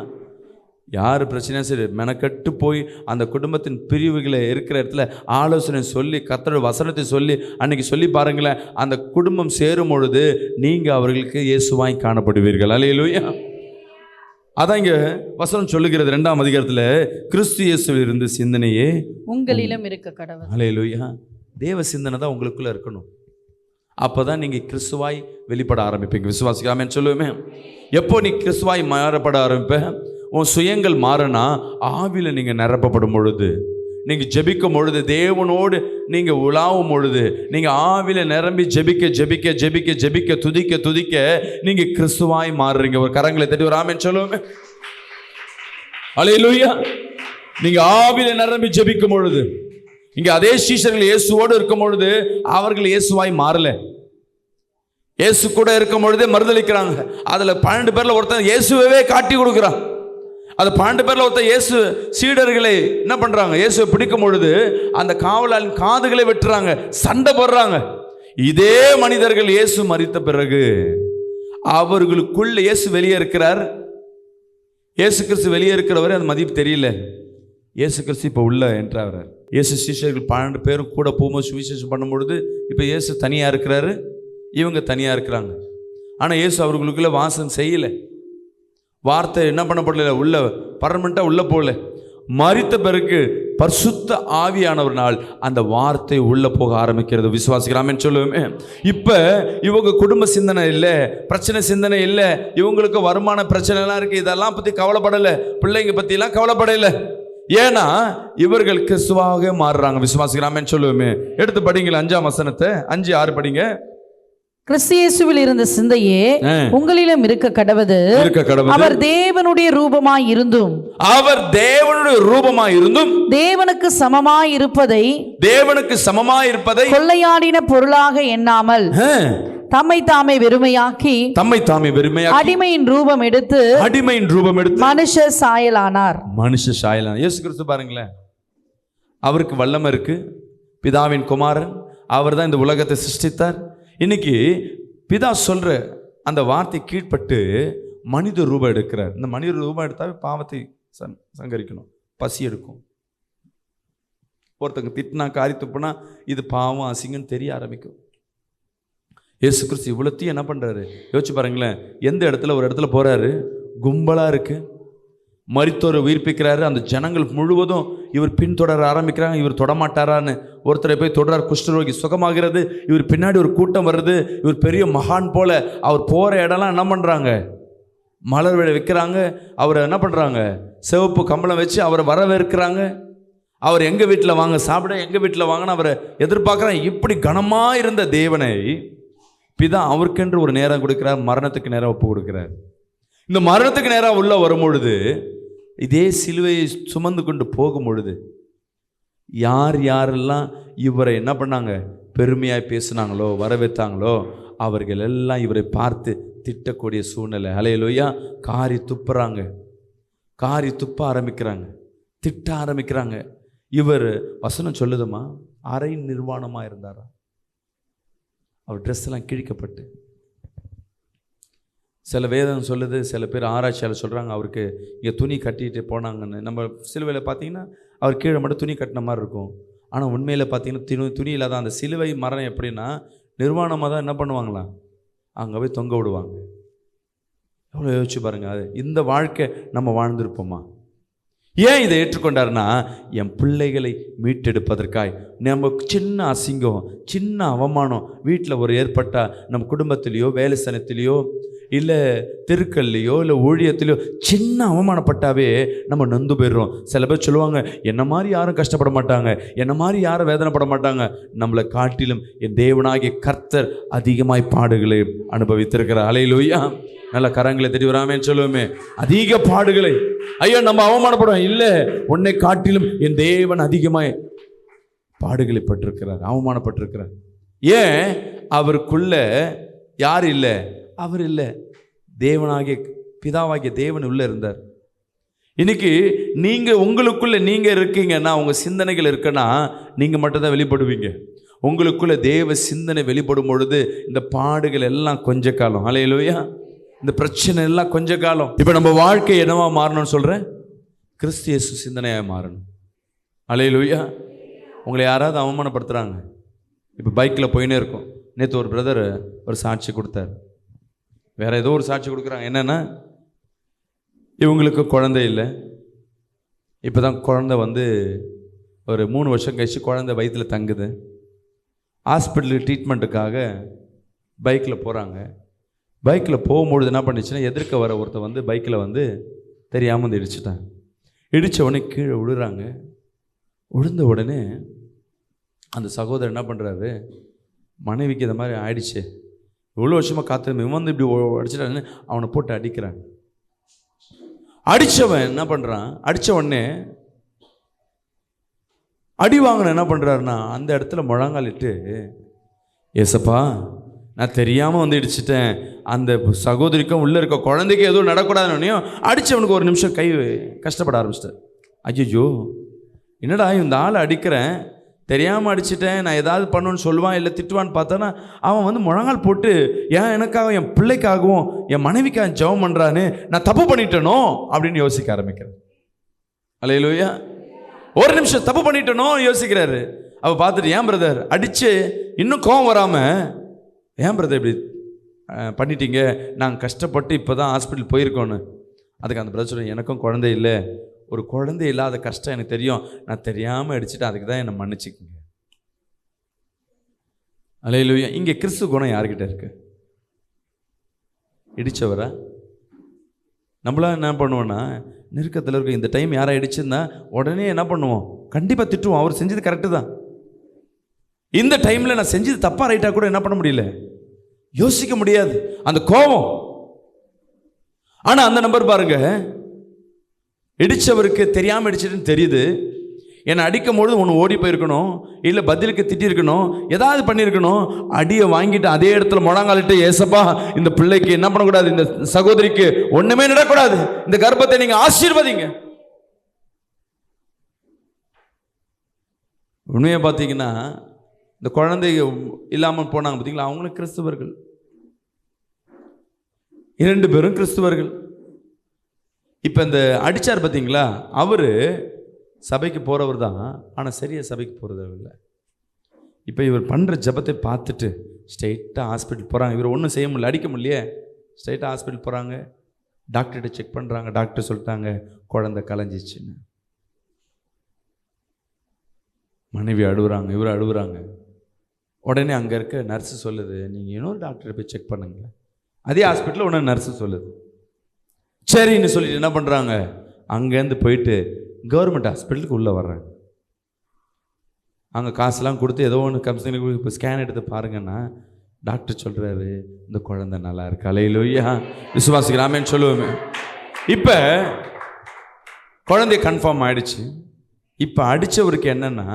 யார் பிரச்சனையா சரி, மெனக்கட்டு போய் அந்த குடும்பத்தின் பிரிவுகளை இருக்கிற இடத்துல ஆலோசனை சொல்லி, கர்த்தருடைய வசனத்தை சொல்லி அன்னைக்கு சொல்லி பாருங்களேன், அந்த குடும்பம் சேரும் பொழுது நீங்கள் அவர்களுக்கு இயேசுவாய் காணப்படுவீர்கள். ஹல்லேலூயா. அதான் இங்க வசனம் சொல்லுகிறது 2ஆம் அதிகாரத்துல, கிறிஸ்து இயேசுவில் இருந்து சிந்தனையே உங்களிலும் இருக்க கடவுள். ஹல்லேலூயா. தேவ சிந்தனை தான் உங்களுக்குள்ள இருக்கணும். அப்பதான் நீங்க கிறிஸ்துவாய் வெளிப்பட ஆரம்பிப்பீங்க. விசுவாசிக்காம சொல்லுவேமே, எப்போ நீ கிறிஸ்துவாய் மாறப்பட ஆரம்பிப்ப, உன் சுயங்கள் மாறினா ஆவில நீங்க நிரப்பப்படும் பொழுது, நீங்க ஜெபிக்கும் பொழுது, தேவனோடு நீங்க உலாவும் பொழுது, நீங்க ஆவில நிரம்பி ஜெபிக்க ஜெபிக்க ஜெபிக்க ஜெபிக்க துதிக்க துதிக்க நீங்க கிறிஸ்துவாய் மாறுறீங்க. ஒரு கரங்களை தட்டி ஒரு ஆமென் சொல்லுவோமே. ஹல்லேலூயா. நீங்க ஆவில நிரம்பி ஜெபிக்கும் பொழுது, இங்க அதே சீஷர்கள் இயேசுவோடு இருக்கும் பொழுது அவர்கள் இயேசுவாய் மாறல. இயேசு கூட இருக்கும் பொழுதே மறுதளிக்கிறாங்க. அதுல 12 பேர்ல ஒருத்தன் இயேசுவே காட்டி கொடுக்குறான். அது 12 பேர்ல ஒருத்தர் இயேசு சீடர்களை என்ன பண்றாங்க, இயேசுவை பிடிக்கும் பொழுது அந்த காவலாளின் காதுகளை வெட்டுறாங்க, சண்டை போடுறாங்க. இதே மனிதர்கள் இயேசு மரித்த பிறகு அவர்களுக்குள்ள இயேசு வெளியே இருக்கிறார். இயேசு கிறிஸ்து வெளியே இருக்கிறவரை அந்த மதிப்பு தெரியல. இயேசு கிறிஸ்து இப்போ உள்ள என்றார். இயேசு சீஷர்கள் 12 பேரும் கூட போகும்போது சுவிசேஷம் பண்ணும் பொழுது இப்போ இயேசு தனியாக இருக்கிறாரு, இவங்க தனியாக இருக்கிறாங்க. ஆனால் இயேசு அவர்களுக்குள்ள வாசம் செய்யலை. வார்த்தை என்ன பண்ணப்படல, உள்ள பர்மனெண்ட்டாக உள்ள போகல. மரித்த பிறகு பரிசுத்த ஆவியானவர்னால் அந்த வார்த்தை உள்ள போக ஆரம்பிக்கிறது. விசுவாசிக்கிறாமேன்னு சொல்லுவேமே. இப்போ இவங்க குடும்ப சிந்தனை இல்லை, பிரச்சனை சிந்தனை இல்லை, இவங்களுக்கு வருமான பிரச்சனைலாம் இருக்குது, இதெல்லாம் பற்றி கவலைப்படலை, பிள்ளைங்க பற்றிலாம் கவலைப்படலை. ஏன்னா இவர்கள் கிறிஸ்துவாக மாறுறாங்க. விசுவாசிக்கிறாமேன்னு சொல்லுவேமே. எடுத்து படிங்களா 5ஆம் வசனத்தை, 5-6 படிங்க. கிறிஸ்து இயேசுவில் இருந்த சிந்தையே உங்களிலும் இருக்க கடவது. அவர் தேவனுடைய ரூபமாய் இருந்தும், அவர் தேவனுடைய ரூபமாய் இருந்தும் தேவனுக்கு சமமாய் இருப்பதை கொள்ளையாடின பொருளாக எண்ணாமல் தம்மை தாமே வெறுமையாக்கி அடிமையின் ரூபம் எடுத்து மனுஷ சாயலானார். இயேசு கிறிஸ்து பாருங்களேன், அவருக்கு வல்லமை இருக்கு. பிதாவின் குமாரன், அவர் தான் இந்த உலகத்தை சிருஷ்டித்தார். இன்னைக்கு பிதா சொல்ற அந்த வார்த்தை கீழ்பட்டு மனித ரூபம் எடுக்கிறார். இந்த மனித ரூபம் எடுத்தாவே பாவத்தை சங்கரிக்கணும், பசி எடுக்கும். ஒருத்தங்க திட்டினா, காரி துப்புனா இது பாவம் அசிங்கன்னு தெரிய ஆரம்பிக்கும். இயேசு கிறிஸ்து இவ்வளோத்தையும் என்ன பண்ணுறாரு யோசிச்சு பாருங்களேன். எந்த இடத்துல ஒரு இடத்துல போகிறாரு, கும்பலாக இருக்குது, மரித்தோரை உயிர்ப்பிக்கிறாரு. அந்த ஜனங்கள் முழுவதும் இவர் பின்தொடர ஆரம்பிக்கிறாங்க. இவர் தொடமாட்டாரான்னு ஒருத்தரை போய் தொடரார், குஷ்டரோகி சுகமாகிறது. இவர் பின்னாடி ஒரு கூட்டம் வருது. இவர் பெரிய மகான் போல. அவர் போகிற இடம்லாம் என்ன பண்ணுறாங்க, மலர் விழ வைக்கிறாங்க. அவரை என்ன பண்ணுறாங்க, சிவப்பு கம்பளம் வச்சு அவரை வரவேற்கிறாங்க. அவர் எங்கள் வீட்டில் வாங்க சாப்பிட, எங்கள் வீட்டில் வாங்கன்னு அவரை எதிர்பார்க்குறாங்க. இப்படி கனமாக இருந்த தேவனை பிதா அவருக்கென்று ஒரு நேரம் கொடுக்கிறார், மரணத்துக்கு நேரம் ஒப்பு கொடுக்கிறார். இந்த மரணத்துக்கு நேரம் உள்ள வரும் பொழுது, இதே சிலுவையை சுமந்து கொண்டு போகும் பொழுது யாரெல்லாம் இவரை என்ன பண்ணாங்க, பெருமையாய் பேசினாங்களோ, வரவேற்றாங்களோ, அவர்கள் எல்லாம் இவரை பார்த்து திட்டக்கூடிய சூழ்நிலை. ஹல்லேலூயா. காரி துப்புறாங்க, காரி துப்ப ஆரம்பிக்கிறாங்க, திட்ட ஆரம்பிக்கிறாங்க. இவர் வசனம் சொல்லுதுமா, அரை நிர்வாணமாக இருந்தாரா. அவர் ட்ரெஸ் எல்லாம் கிழிக்கப்பட்டு, சில வேதம் சொல்லுது, சில பேர் ஆராய்ச்சியாளர் சொல்கிறாங்க அவருக்கு இங்கே துணி கட்டிட்டு போனாங்கன்னு. நம்ம சிலுவையில் பார்த்தீங்கன்னா அவர் கீழே மட்டும் துணி கட்டின மாதிரி இருக்கும். ஆனால் உண்மையில் பார்த்தீங்கன்னா துணி இல்லாத அந்த சிலுவை மரணம் எப்படின்னா நிர்வாணமாக தான் என்ன பண்ணுவாங்களாம், அங்கே போய் தொங்க விடுவாங்க. எவ்வளோ யோசிச்சு பாருங்கள். அது இந்த வாழ்க்கை நம்ம வாழ்ந்திருப்போமா? ஏன் இதை ஏற்றுக்கொண்டாருன்னா, என் பிள்ளைகளை மீட்டெடுப்பதற்காய். நம்ம சின்ன அசிங்கம், சின்ன அவமானம் வீட்டில் ஒரு ஏற்பட்டால், நம்ம குடும்பத்திலேயோ வேலை ஸ்தலத்திலேயோ இல்லை தெருக்கல்லையோ இல்லை ஊழியத்திலையோ சின்ன அவமானப்பட்டாவே நம்ம நொந்து போயிடுறோம். சில பேர் சொல்லுவாங்க, என்ன மாதிரி யாரும் கஷ்டப்பட மாட்டாங்க, என்ன மாதிரி யாரும் வேதனைப்பட மாட்டாங்க. நம்மளை காட்டிலும் என் தேவனாகிய கர்த்தர் அதிகமாய் பாடுகளை அனுபவித்திருக்கிறார். ஹல்லேலூயா. நல்ல கரங்களை தெரிய வராமேன்னு சொல்லுவோமே. அதிக பாடுகளை. ஐயோ நம்ம அவமானப்படுவோம். இல்லை, உன்னை காட்டிலும் என் தேவன் அதிகமாய் பாடுகளை பட்டிருக்கிறார், அவமானப்பட்டிருக்கிறார். ஏன்? அவருக்குள்ள யார் இல்லை, அவர் இல்லை, தேவனாகிய பிதாவாகிய தேவன் உள்ள இருந்தார். இன்னைக்கு நீங்க உங்களுக்குள்ள நீங்க இருக்கீங்கன்னா, உங்க சிந்தனைகள் இருக்குன்னா நீங்க மட்டும்தான் வெளிப்படுவீங்க. உங்களுக்குள்ள தேவ சிந்தனை வெளிப்படும் பொழுது இந்த பாடுகள் எல்லாம் கொஞ்ச காலம். ஹல்லேலூயா. இந்த பிரச்சனை எல்லாம் கொஞ்ச காலம். இப்போ நம்ம வாழ்க்கை என்னவா மாறணும்னு சொல்கிறேன், கிறிஸ்து இயேசு சிந்தனையாக மாறணும். ஹல்லேலூயா. உங்களை யாராவது அவமானப்படுத்துகிறாங்க, இப்போ பைக்கில் போயினே இருக்கும். நேற்று ஒரு பிரதர் ஒரு சாட்சி கொடுத்தார், வேற ஏதோ ஒரு சாட்சி கொடுக்குறாங்க. என்னென்னா, இவங்களுக்கு குழந்தை இல்லை. இப்போ தான் குழந்தை வந்து ஒரு 3 வருஷம் கழிச்சு குழந்தை வயிற்றில் தங்குது. ஹாஸ்பிட்டலுக்கு ட்ரீட்மெண்ட்டுக்காக பைக்கில் போகிறாங்க. பைக்கில் போகும்பொழுது என்ன பண்ணிச்சுன்னா, எதிர்க்க வர ஒருத்தர் வந்து பைக்கில் வந்து தெரியாமல் வந்து இடிச்சிட்டாங்க. இடித்த உடனே கீழே விழுறாங்க. விழுந்த உடனே அந்த சகோதரர் என்ன பண்ணுறாரு, மனைவிக்கு இந்த மாதிரி ஆயிடுச்சு, இவ்வளோ வருஷமாக காத்திருந்த இவன் வந்து இப்படி அடிச்சிட்டான்னு அவனை போட்டு அடிக்கிறாங்க. அடித்தவன் என்ன பண்ணுறான், அடித்த உடனே அடி வாங்கின என்ன பண்ணுறாருன்னா, அந்த இடத்துல முழங்காலிட்டு, ஏசப்பா நான் தெரியாமல் வந்து இடிச்சிட்டேன், அந்த சகோதரிக்கும் உள்ளே இருக்க குழந்தைக்கு எதுவும் நடக்கூடாதுன்னு அடித்தவனுக்கு ஒரு நிமிஷம் கை கஷ்டப்பட ஆரம்பிச்சிட்டார். ஐயோ என்னடா இந்த ஆளை அடிக்கிறேன், தெரியாமல் அடிச்சிட்டேன், நான் ஏதாவது பண்ணுன்னு சொல்லுவான் இல்லை திட்டுவான்னு பார்த்தானா, அவன் வந்து முழங்கால் போட்டு ஏன் எனக்காக என் பிள்ளைக்காகவும் என் மனைவிக்காக ஜெபம் பண்ணுறான்னு, நான் தப்பு பண்ணிட்டேனோ அப்படின்னு யோசிக்க ஆரம்பிக்கிறேன். அல்லேலூயா. ஒரு நிமிஷம் தப்பு பண்ணிட்டேனோ யோசிக்கிறாரு. அவள் பார்த்துட்டு, ஏன் பிரதர் அடித்து இன்னும் கோவம் வராமல், ஏன் பிரதர் இப்படி பண்ணிட்டீங்க, நாங்கள் கஷ்டப்பட்டு இப்போ தான் ஹாஸ்பிட்டல் போயிருக்கோன்னு. அதுக்கு அந்த பிரதர் சொல்ல, எனக்கும் குழந்தை இல்லை, ஒரு குழந்தை இல்லாத கஷ்டம் எனக்கு தெரியும், நான் தெரியாமல் அடிச்சுட்டு அதுக்கு தான் என்னை மன்னிச்சுக்குங்க. அல்லேலூயா. இங்கே கிறிஸ்து குணம் யார்கிட்ட இருக்கு? இடித்தவரா? நம்மளாம் என்ன பண்ணுவோன்னா, நெருக்கத்தில் இருக்க இந்த டைம் யாரை இடிச்சிருந்தா உடனே என்ன பண்ணுவோம், கண்டிப்பாக திட்டுவோம், அவர் செஞ்சது கரெக்டு தான். இந்த டைமில் நான் செஞ்சது தப்பாக ரைட்டாக கூட என்ன பண்ண முடியல, யோசிக்க முடியாது, அந்த கோபம். ஆனால் அந்த நம்பர் பாருங்க, இடித்தவருக்கு தெரியாமல் இடிச்சிட்டுன்னு தெரியுது, என்னை அடிக்கும் பொழுது ஒன்று ஓடி போயிருக்கணும், இல்லை பதிலுக்கு திட்டிருக்கணும், ஏதாவது பண்ணியிருக்கணும். அடியை வாங்கிட்டு அதே இடத்துல முழங்காலிட்டு, ஏசப்பா இந்த பிள்ளைக்கு என்ன பண்ணக்கூடாது, இந்த சகோதரிக்கு ஒன்றுமே நடக்கூடாது, இந்த கர்ப்பத்தை நீங்கள் ஆசீர்வதிங்க. உண்மையை பார்த்தீங்கன்னா, இந்த குழந்தை இல்லாமல் போனாங்க பார்த்தீங்களா, அவங்களும் கிறிஸ்துவர்கள், 2 பேரும் கிறிஸ்துவர்கள். இப்போ இந்த அடித்தார் பார்த்தீங்களா, அவர் சபைக்கு போகிறவர் தான், ஆனால் சரியாக சபைக்கு போகிறது இல்லை. இப்போ இவர் பண்ணுற ஜபத்தை பார்த்துட்டு ஸ்ட்ரெயிட்டாக ஹாஸ்பிட்டல் போகிறாங்க. இவர் ஒன்றும் செய்ய முடியல, அடிக்க முடியலையே, ஸ்ட்ரெயிட்டாக ஹாஸ்பிட்டல் போகிறாங்க. டாக்டர்கிட்ட செக் பண்ணுறாங்க. டாக்டர் சொல்லிட்டாங்க குழந்தை கலைஞ்சிச்சுன்னு. மனைவி அழுகுறாங்க, இவர் அழுகுறாங்க. உடனே அங்கே இருக்க நர்ஸு சொல்லுது, நீங்கள் இன்னொரு டாக்டரை போய் செக் பண்ணுங்க. அதே ஹாஸ்பிட்டலில் ஒன்று நர்ஸு சொல்லுது. சரின்னு சொல்லிட்டு என்ன பண்ணுறாங்க, அங்கேருந்து போயிட்டு கவர்மெண்ட் ஹாஸ்பிட்டலுக்கு உள்ளே வர்றாங்க. அங்கே காசுலாம் கொடுத்து ஏதோ ஒன்று கம்பெனிக்கு இப்போ ஸ்கேன் எடுத்து பாருங்கன்னா, டாக்டர் சொல்கிறாரு இந்த குழந்தை நல்லா இருக்கு. அல்லேலூயா. விசுவாசிக்கிறாமேன்னு சொல்லுவோமே. இப்போ குழந்தை கன்ஃபார்ம் ஆகிடுச்சு. இப்போ அடித்தவருக்கு என்னென்னா,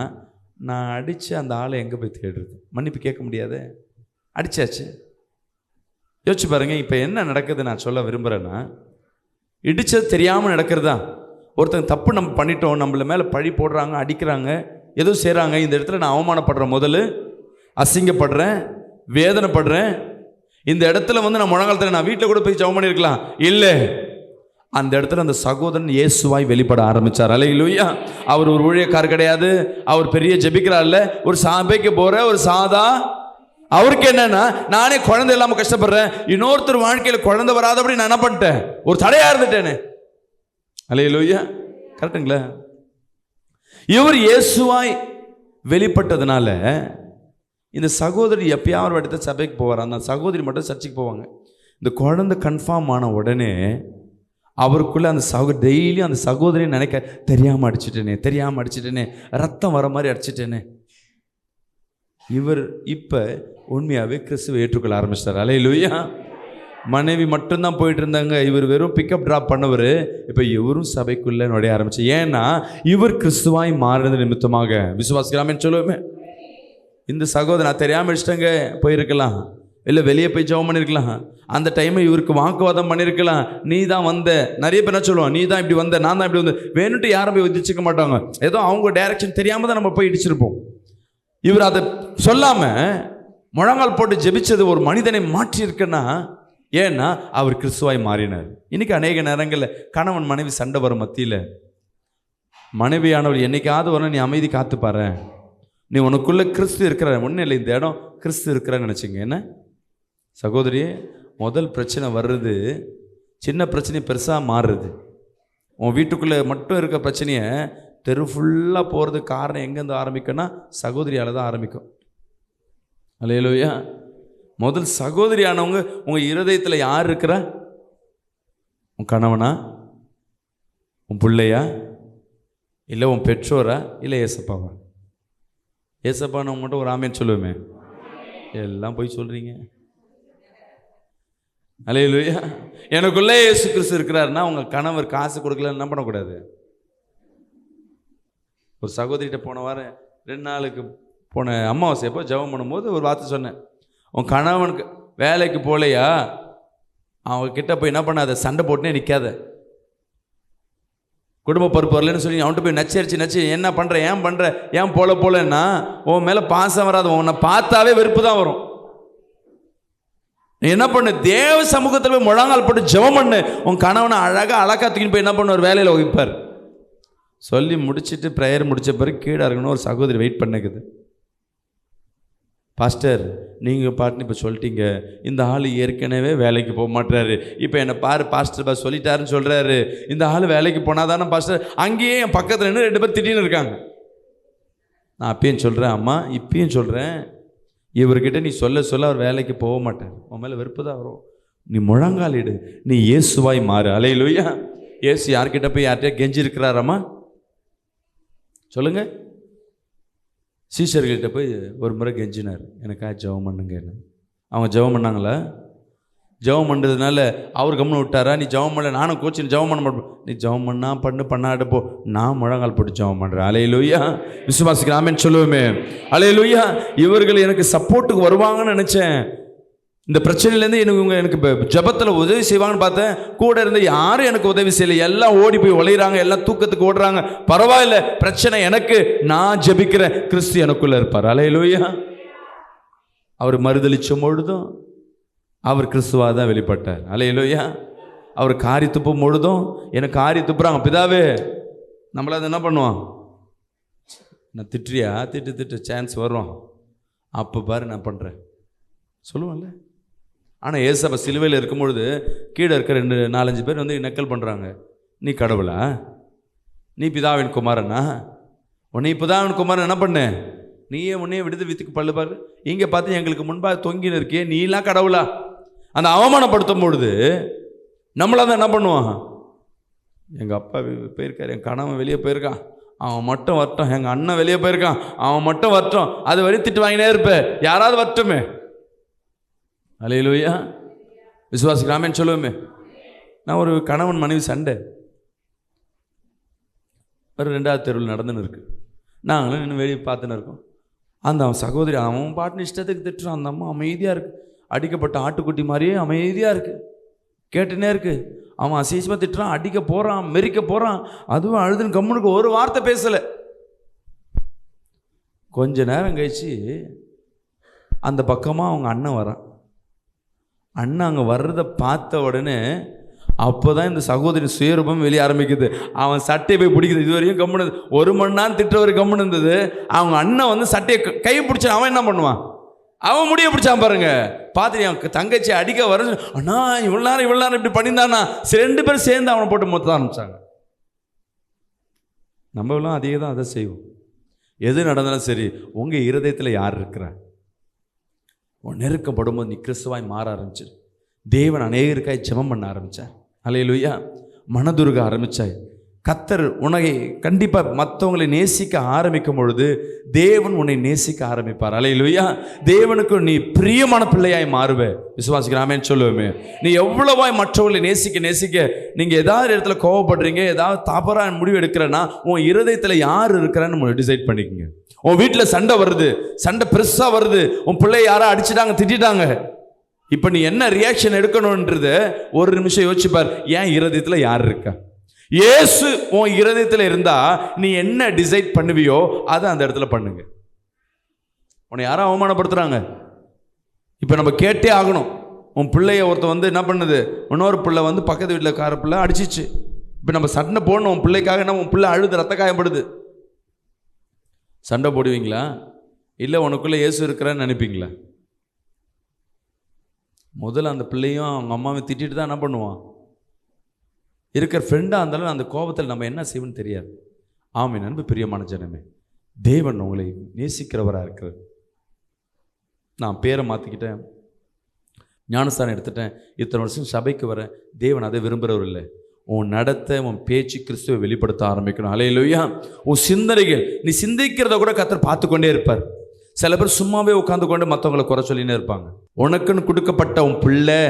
நான் அடித்து அந்த ஆளை எங்கே போய் தேடுறது, மன்னிப்பு கேட்க முடியாது, அடித்தாச்சு. யோசிச்சு பாருங்கள், இப்போ என்ன நடக்குது நான் சொல்ல விரும்புகிறேன்னா, இடித்தது தெரியாமல் நடக்கிறது தான். ஒருத்தங்க தப்பு நம்ம பண்ணிட்டோம், நம்மள மேலே பழி போடுறாங்க, அடிக்கிறாங்க, எதுவும் செய்கிறாங்க. இந்த இடத்துல நான் அவமானப்படுறேன், முதல்ல அசிங்கப்படுறேன், வேதனைப்படுறேன். இந்த இடத்துல வந்து நான் முழங்காலத்தில் நான் வீட்டில் கூட போய் ஜெபம் பண்ணியிருக்கலாம், இல்லை, அந்த இடத்துல அந்த சகோதரன் இயேசுவாய் வெளிப்பட ஆரம்பித்தார். அல்லேலூயா. அவர் ஒரு ஊழியக்காரர் கிடையாது, அவர் பெரிய ஜெபிக்கிறார் இல்லை, ஒரு சபைக்கு போகிற ஒரு சாதா. அவருக்கு என்னன்னா, நானே குழந்தை இல்லாமல் கஷ்டப்படுறேன், இன்னொருத்தர் வாழ்க்கையில் குழந்தை வராதபடி நான் என்ன பண்ணிட்டேன், ஒரு தடையா இருந்துட்டேனே. அல்லேலூயா. கரெக்டுங்களா? இவர் இயேசுவாய் வெளிப்பட்டதுனால இந்த சகோதரி எப்பயாவது இடத்த சபைக்கு போவார், அந்த சகோதரி மட்டும் சர்ச்சைக்கு போவாங்க. இந்த குழந்தை கன்ஃபார்ம் ஆன உடனே அவருக்குள்ளே அந்த டெய்லி அந்த சகோதரி நினைக்க, தெரியாமல் அடிச்சிட்டேனே, ரத்தம் வர மாதிரி அடிச்சிட்டேனே. இவர் இப்போ உண்மையாகவே கிறிஸ்துவை ஏற்றுக்கொள்ள ஆரம்பிச்சிட்டார். அல்லேலூயா. மனைவி மட்டும்தான் போயிட்டு இருந்தாங்க, இவர் வெறும் பிக்கப் ட்ராப் பண்ணவர். இப்போ இவரும் சபைக்குள்ளே நுழைய ஆரம்பிச்சு. ஏன்னா இவர் கிறிஸ்துவாய் மாறினது நிமித்தமாக. விசுவாசிக்கலாமேன்னு சொல்லுவோமே. இந்த சகோதரன் நான் தெரியாமல் அடிச்சிட்டங்க போயிருக்கலாம், இல்லை வெளியே போய் ஜெபம் பண்ணியிருக்கலாம், அந்த டைமை இவருக்கு வாக்குவாதம் பண்ணியிருக்கலாம். நீ தான் வந்த, நிறைய பேர் என்ன சொல்லுவான், நீ தான் இப்படி வந்த, நான் தான் இப்படி வந்த, வேணுன்ட்டு யாரும் போய் இடிச்சிக்க மாட்டாங்க. ஏதோ அவங்க டைரக்ஷன் தெரியாமல் தான் நம்ம போய் இடிச்சிருப்போம். இவர் அதை சொல்லாமல் முழங்கால் போட்டு ஜெபிச்சது ஒரு மனிதனை மாற்றி இருக்குன்னா, ஏன்னா அவர் கிறிஸ்துவாய் மாறினார். இன்னைக்கு அநேக நேரங்களில் கணவன் மனைவி சண்டை வரும் மத்தியில், மனைவியானவர் என்னைக்காவது வரும், நீ அமைதி காத்துப்பாரு, நீ உனக்குள்ள கிறிஸ்து இருக்கிற, ஒன்றும் இல்லை, இந்த இடம் கிறிஸ்து இருக்கிறன்னு நினச்சிங்க. என்ன சகோதரியே, முதல் பிரச்சனை வர்றது சின்ன பிரச்சனை பெருசாக மாறுறது. உன் வீட்டுக்குள்ளே மட்டும் இருக்க பிரச்சனையை தெரு ஃபுல்லாக போகிறதுக்கு காரணம் எங்கேருந்து ஆரம்பிக்கும்னா சகோதரியால் தான் ஆரம்பிக்கும். அல்லேலூயா. முதல் சகோதரியானவங்க உங்கள் இருதயத்தில் யார் இருக்கிறா? உன் கணவனா, உன் பிள்ளையா, இல்லை உன் பெற்றோரா, இல்லை ஏசப்பாவா? ஏசப்பான்னு மட்டும் ஒரு ஆமேன்னு சொல்லுவேமே, எல்லாம் போய் சொல்கிறீங்க. அல்லேலூயா. எனக்குள்ளே இயேசு கிறிஸ்து இருக்கிறாருன்னா உங்கள் கணவர் காசு கொடுக்கலன்னு என்ன பண்ணக்கூடாது? ஒரு சகோதரிகிட்ட போன வாரம் 2 நாளுக்கு போன அமாவாசை எப்போ ஜெபம் பண்ணும்போது ஒரு வார்த்தை சொன்னேன். உன் கணவனுக்கு வேலைக்கு போகலையா, அவங்க கிட்ட போய் என்ன பண்ணாத, சண்டை போட்டுனே நிற்காத. குடும்ப பொறுப்பு வரலன்னு சொல்லி அவன்கிட்ட போய் நச்சரிச்சு என்ன பண்ணுற, ஏன் பண்ணுற, ஏன் போலன்னா உன் மேலே பாசம் வராது, உன்னை பார்த்தாவே வெறுப்பு தான் வரும். நீ என்ன பண்ணு, தேவ சமூகத்தில் போய் முழங்கால் போட்டு ஜெபம் பண்ணு. உன் கணவனை அழகாக தூக்கின்னு போய் என்ன பண்ண, ஒரு வேலையில் வகிப்பார். சொல்லி முடிச்சுட்டு ப்ரேயர் முடித்த பிறகு கீழே இருக்கணும் ஒரு சகோதரி வெயிட் பண்ணிக்குது. பாஸ்டர் நீங்கள் பாட்டுன்னு இப்போ சொல்லிட்டீங்க, இந்த ஆள் ஏற்கனவே வேலைக்கு போக மாட்டாரு, இப்போ என்னை பாரு பாஸ்டர் பாஸ் சொல்லிட்டாருன்னு சொல்கிறாரு, இந்த ஆள் வேலைக்கு போனால் தானே பாஸ்டர். அங்கேயே என் பக்கத்தில் நின்று 2 பேர் திடீர்னு இருக்காங்க. நான் அப்பயும் சொல்கிறேன், அம்மா இப்பயும் சொல்கிறேன், இவர்கிட்ட நீ சொல்ல அவர் வேலைக்கு போக மாட்டேன், உன் மேலே வெறுப்பு தான் வரும். நீ முழங்காலிடு, நீ இயேசுவாய் மாறு. அல்லேலூயா. இயேசு யார்கிட்ட போய் யார்கிட்டயா கெஞ்சி இருக்கிறாரம்மா சொல்லுங்கள்? சீஷர்கள்கிட்ட போய் ஒரு முறை கெஞ்சினார், எனக்காக ஜெபம் பண்ணுங்க. அவங்க ஜெபம் பண்ணாங்களா? ஜெபம் பண்ணுறதுனால அவர் கம்முன்னு விட்டாரா? நீ ஜெபம் பண்ணல, நானும் கோச்சின்னு ஜெபம் பண்ண மாட்டேன். நீ ஜெபம் பண்ணாட போ, நான் முழங்கால் போட்டு ஜெபம் பண்ணுறேன். அல்லேலூயா. விசுவாசிக்கிற ஆமென் சொல்லுவோமே. அல்லேலூயா. இவர்கள் எனக்கு சப்போர்ட்டுக்கு வருவாங்கன்னு நினச்சேன். இந்த பிரச்சனையிலேருந்து எனக்கு ஜெபத்தில் உதவி செய்வாங்கன்னு பார்த்தேன். கூட இருந்து யாரும் எனக்கு உதவி செய்யலை. எல்லாம் ஓடி போய் உழையிறாங்க, எல்லாம் தூக்கத்துக்கு ஓடுறாங்க. பரவாயில்ல, பிரச்சனை எனக்கு, நான் ஜெபிக்கிறேன், கிறிஸ்து எனக்குள்ளே இருப்பார். அல்லேலூயா. அவர் மறுதளிச்சும் பொழுதும் அவர் கிறிஸ்துவாக தான் வெளிப்பட்டார். அல்லேலூயா. அவர் காரி துப்பும் பொழுதும் எனக்கு காரி துப்புறாங்க. பிதாவே நம்மள அது என்ன பண்ணுவான், நான் திட்டுறியா, திட்டு சான்ஸ் வரும், அப்போ பாரு நான் பண்ணுறேன் சொல்லுவான்ல. ஆனால் ஏசப்பா சிலுவையில் இருக்கும்பொழுது கீழே இருக்க 4-5 பேர் வந்து நக்கல் பண்ணுறாங்க. நீ கடவுளா, நீ பிதாவின் குமாரனா, உன்னை பிதாவின் குமாரன் என்ன பண்ண, நீயே உன்னையே விடுது வித்துக்கு பல்லு பாரு, இங்கே பார்த்து எங்களுக்கு முன்பாக தொங்கின்னு இருக்கியே, நீலாம் கடவுளா? அந்த அவமானப்படுத்தும் பொழுது நம்மள தான் என்ன பண்ணுவான், எங்கள் அப்பா போயிருக்கார், என் கணவன் வெளியே போயிருக்கான், அவன் மட்டும் வரட்டும், எங்கள் அண்ணன் வெளியே போயிருக்கான், அவன் மட்டும் வரட்டும், அது வரை திட்டு வாங்கினே இருப்பேன், யாராவது வரட்டுமே. அல்லேலூயா. விசுவாசிக்கிற ஆமென் சொல்லுவோமே. நான் ஒரு கணவன் மனைவி சண்டை ஒரு 2வது தெருவில் நடந்துன்னு இருக்கு. நாங்களும் இன்னும் வெளியே பார்த்துன்னு இருக்கோம். அந்த அவன் சகோதரி அவன் பாட்டுன்னு இஷ்டத்துக்கு திட்டுறான். அந்த அம்மா அமைதியாக இருக்குது, அடிக்கப்பட்ட ஆட்டுக்குட்டி மாதிரியே அமைதியாக இருக்குது, கேட்டுனே இருக்குது. அவன் அசிசமாக திட்டுறான், அடிக்க போகிறான், மெரிக்க போகிறான், அதுவும் அழுதுன்னு கம்முனுக்கு ஒரு வார்த்தை பேசலை. கொஞ்ச நேரம் கழிச்சு அந்த பக்கமாக அவங்க அண்ணன் வரான். அண்ணன் அங்கே வர்றதை பார்த்த உடனே அப்போ தான் இந்த சகோதரி சுயரூபம் வெளியே ஆரம்பிக்குது. அவன் சட்டையை போய் பிடிக்குது. இது வரையும் கம்முனு 1 மணி நேரம் திட்டுறவரை கம்முன்னு இருந்தது. அவங்க அண்ணன் வந்து சட்டையை கை பிடிச்சான். அவன் என்ன பண்ணுவான், அவன் முடிய பிடிச்சான் பாருங்க. பார்த்துட்டு அவன் தங்கச்சி அடிக்க வர, அண்ணா இவ்வளோ நேரம் இப்படி பண்ணியிருந்தானா. 2 பேரும் சேர்ந்து அவனை போட்டு மொத்த ஆரம்பித்தாங்க. நம்மளாம் அதே தான் அதை செய்வோம். எது நடந்தாலும் சரி, உங்கள் இருதயத்தில் யார் இருக்கிறா, நெருக்கப்படும் போது நீ கிறிஸ்துவாய் மாற ஆரம்பிச்சு. தேவன் அநேகருக்காய் ஜெபம் பண்ண ஆரம்பித்தார். அல்லேலூயா. மனதுருக ஆரம்பித்தாய். கர்த்தர் உன்னை கண்டிப்பாக மற்றவங்களை நேசிக்க ஆரம்பிக்கும் பொழுது தேவன் உன்னை நேசிக்க ஆரம்பிப்பார். அல்லேலூயா. தேவனுக்கு நீ பிரியமான பிள்ளையாய் மாறுவே. விசுவாசிக்கிற ஆமென் சொல்லுவோமே. நீ எவ்வளவாய் மற்றவர்களை நேசிக்க நீங்கள் ஏதாவது இடத்துல கோவப்படுறீங்க, ஏதாவது தவறான முடிவு எடுக்கிறேன்னா உன் இருதயத்தில் யார் இருக்கிறான்னு டிசைட் பண்ணிக்கோங்க. உன் வீட்டில் சண்டை வருது, சண்டை பெருசாக வருது, உன் பிள்ளைய யாரோ அடிச்சிட்டாங்க, திட்டாங்க, இப்போ நீ என்ன ரியாக்ஷன் எடுக்கணுன்றது ஒரு நிமிஷம் யோசிச்சுப்பார். ஏன் இருதயத்தில் யார் இருக்கா? இயேசு உன் இருதயத்தில் இருந்தா நீ என்ன டிசைட் பண்ணுவியோ அதை அந்த இடத்துல பண்ணுங்க. உன்னை யாரும் அவமானப்படுத்துறாங்க, இப்போ நம்ம கேட்டே ஆகணும். உன் பிள்ளைய ஒருத்தர் வந்து என்ன பண்ணுது, இன்னொரு பிள்ளை வந்து பக்கத்து வீட்டில் கார பிள்ளை அடிச்சிச்சு. இப்போ நம்ம சண்டை போடணும் உன் பிள்ளைக்காக. என்ன உன் பிள்ளை அழுது ரத்த காயப்படுது, சண்டை போடுவீங்களா? இல்லை உனக்குள்ளே இயேசு இருக்கிறான்னு நினைப்பீங்களா? முதல்ல அந்த பிள்ளையும் அவங்க அம்மாவை திட்டிட்டு தான் என்ன பண்ணுவான், இருக்கிற ஃப்ரெண்டாக இருந்தாலும் அந்த கோபத்தில் நம்ம என்ன செய்வோம்னு தெரியாது. ஆமென். அன்பு பிரியமான ஜனமே, தேவன் உங்களை நேசிக்கிறவராக இருக்கிறார். நான் பேரை மாற்றிக்கிட்டேன், ஞானஸ்தானம் எடுத்துட்டேன், இத்தனை வருஷம் சபைக்கு வரேன். தேவன் அதை விரும்புகிறவர் இல்லை. உன் நடத்தை, உன் பேச்சு கிறிஸ்துவை வெளிப்படுத்த ஆரம்பிக்கணும். அல்லேலூயா. உன் சிந்தனைகள், நீ சிந்திக்கிறத கூட கர்த்தர் பார்த்து கொண்டே இருப்பார். சில பேர் சும்மாவே உட்காந்து கொண்டு மற்றவங்களை குறை சொல்லினே இருப்பாங்க. உனக்குன்னு கொடுக்கப்பட்ட உன் பிள்ளை,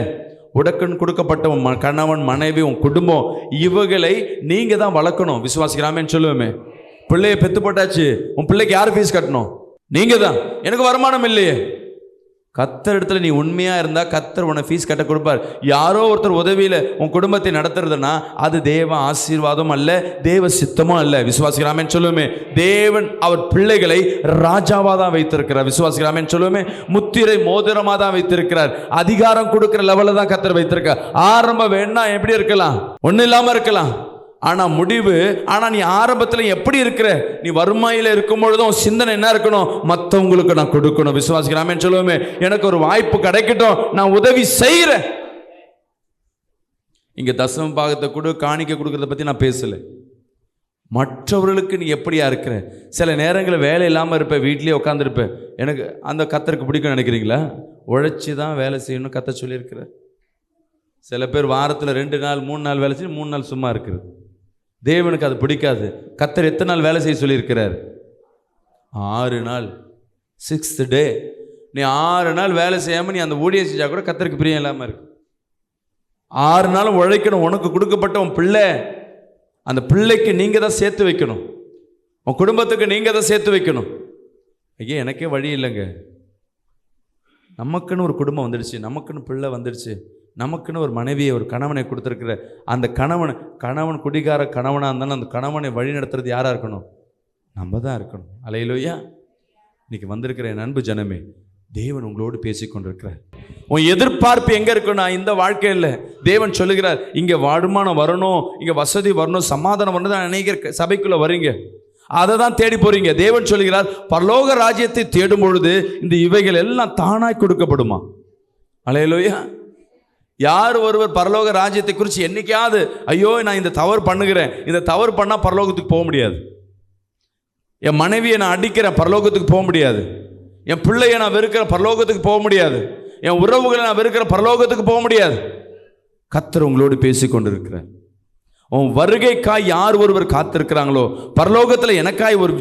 உனக்குன்னு கொடுக்கப்பட்ட உன் கணவன், மனைவி, உன் குடும்பம், இவங்களை நீங்க தான் வளர்க்கணும். விசுவாசிக்கிறாமேன்னு சொல்லுவேமே, பிள்ளைய பெத்து போட்டாச்சு, உன் பிள்ளைக்கு யார் ஃபீஸ் கட்டணும்? நீங்க தான். எனக்கு வருமானம் இல்லையே. கர்த்தர் இடத்துல நீ உண்மையா இருந்தா கர்த்தர் உன்னை ஃபீஸ் கட்ட கொடுப்பார். யாரோ ஒருத்தர் உதவியில உன் குடும்பத்தை நடத்துறதுன்னா அது தேவ ஆசீர்வாதம் அல்ல, தேவ சித்தமும் அல்ல. விசுவாசிக்கிறாமேன்னு சொல்லுவோமே, தேவன் அவர் பிள்ளைகளை ராஜாவா தான் வைத்திருக்கிறார். விசுவாசிக்கிறாமேன்னு சொல்லுவோமே, முத்திரை மோதிரமா தான் வைத்திருக்கிறார். அதிகாரம் கொடுக்கிற லெவலில் தான் கர்த்தர் வைத்திருக்கார். ஆரம்பம் வேணா எப்படி இருக்கலாம், ஒன்றும் இல்லாம இருக்கலாம். ஆனா முடிவு, ஆனா நீ ஆரம்பத்துல எப்படி இருக்கிற, நீ வறுமையில இருக்கும் பொழுதும் சிந்தனை என்ன இருக்கணும், மற்றவங்களுக்கு நான் கொடுக்கணும். விசுவாசிக்கிறாமேன்னு சொல்லுவோமே, எனக்கு ஒரு வாய்ப்பு கிடைக்கட்டும், நான் உதவி செய்யறேன். இங்க தசம பாகத்தை கொடு, காணிக்க கொடுக்கறத பத்தி நான் பேசல. மற்றவர்களுக்கு நீ எப்படியா இருக்கிற? சில நேரங்களில் வேலை இல்லாமல் இருப்ப, வீட்லேயே உட்காந்துருப்ப. எனக்கு அந்த கர்த்தருக்கு பிடிக்கும் நினைக்கிறீங்களா? உழைச்சி தான் வேலை செய்யணும் கர்த்தர் சொல்லியிருக்கிறார். சில பேர் வாரத்தில் 2 நாள் 3 நாள் வேலை செய்ய, 3 நாள் சும்மா இருக்கிறது. தேவனுக்கு அது பிடிக்காது. கர்த்தர் எத்தனை நாள் வேலை செய்ய சொல்லியிருக்கிறார்? 6 நாள், 6th டே. நீ 6 நாள் வேலை செய்யாமல் நீ அந்த ஊழியம் செஞ்சா கூட கர்த்தருக்கு பிரியம் இல்லாமல் இருக்கு. 6 நாள் உழைக்கணும். உனக்கு கொடுக்கப்பட்ட உன் பிள்ளை, அந்த பிள்ளைக்கு நீங்கள் தான் சேர்த்து வைக்கணும். உன் குடும்பத்துக்கு நீங்கள் தான் சேர்த்து வைக்கணும். ஐயா, எனக்கே வழி இல்லைங்க. நமக்குன்னு ஒரு குடும்பம் வந்துடுச்சு, நமக்குன்னு பிள்ளை வந்துடுச்சு, நமக்குன்னு ஒரு மனைவியை, ஒரு கணவனை கொடுத்துருக்குற அந்த கணவன் குடிகார கணவனாக இருந்தாலும் அந்த கணவனை வழி நடத்துறது யாராக இருக்கணும்? நம்ம தான் இருக்கணும். அல்லேலூயா. இன்னைக்கு வந்திருக்கிற என் அன்பு ஜனமே, தேவன் உங்களோடு பேசி கொண்டிருக்கிறார். உன் எதிர்பார்ப்பு எங்கே இருக்குன்னா, இந்த வாழ்க்கையில் தேவன் சொல்லுகிறார், இங்கே வருமானம் வரணும், இங்கே வசதி வரணும், சமாதானம் வரணும் தான் அநேகர் சபைக்குள்ளே வரீங்க, அதை தான் தேடி போறீங்க. தேவன் சொல்லுகிறார், பரலோக ராஜ்யத்தை தேடும் பொழுது இந்த இவைகள் எல்லாம் தானாய் கொடுக்கப்படுமா? அல்லேலூயா. யார் ஒருவர் பரலோக ராஜ்யத்தை குறித்து என்னைக்காவது, ஐயோ நான் இந்த தவறு பண்ணுகிறேன், இந்த தவறு பண்ணால் பரலோகத்துக்கு போக முடியாது, என் மனைவியை நான் அடிக்கிறேன் பரலோகத்துக்கு போக முடியாது, என் பிள்ளையை நான் வெறுக்கிற பரலோகத்துக்கு போக முடியாது, என் உறவுகளை நான் வெறுக்கிற பரலோகத்துக்கு போக முடியாது. கர்த்தர் உங்களோடு பேசி கொண்டிருக்கிறார். உன் வருகைக்காய் யார் ஒருவர் காத்திருக்கிறாங்களோ, பரலோகத்தில் எனக்காய் ஒரு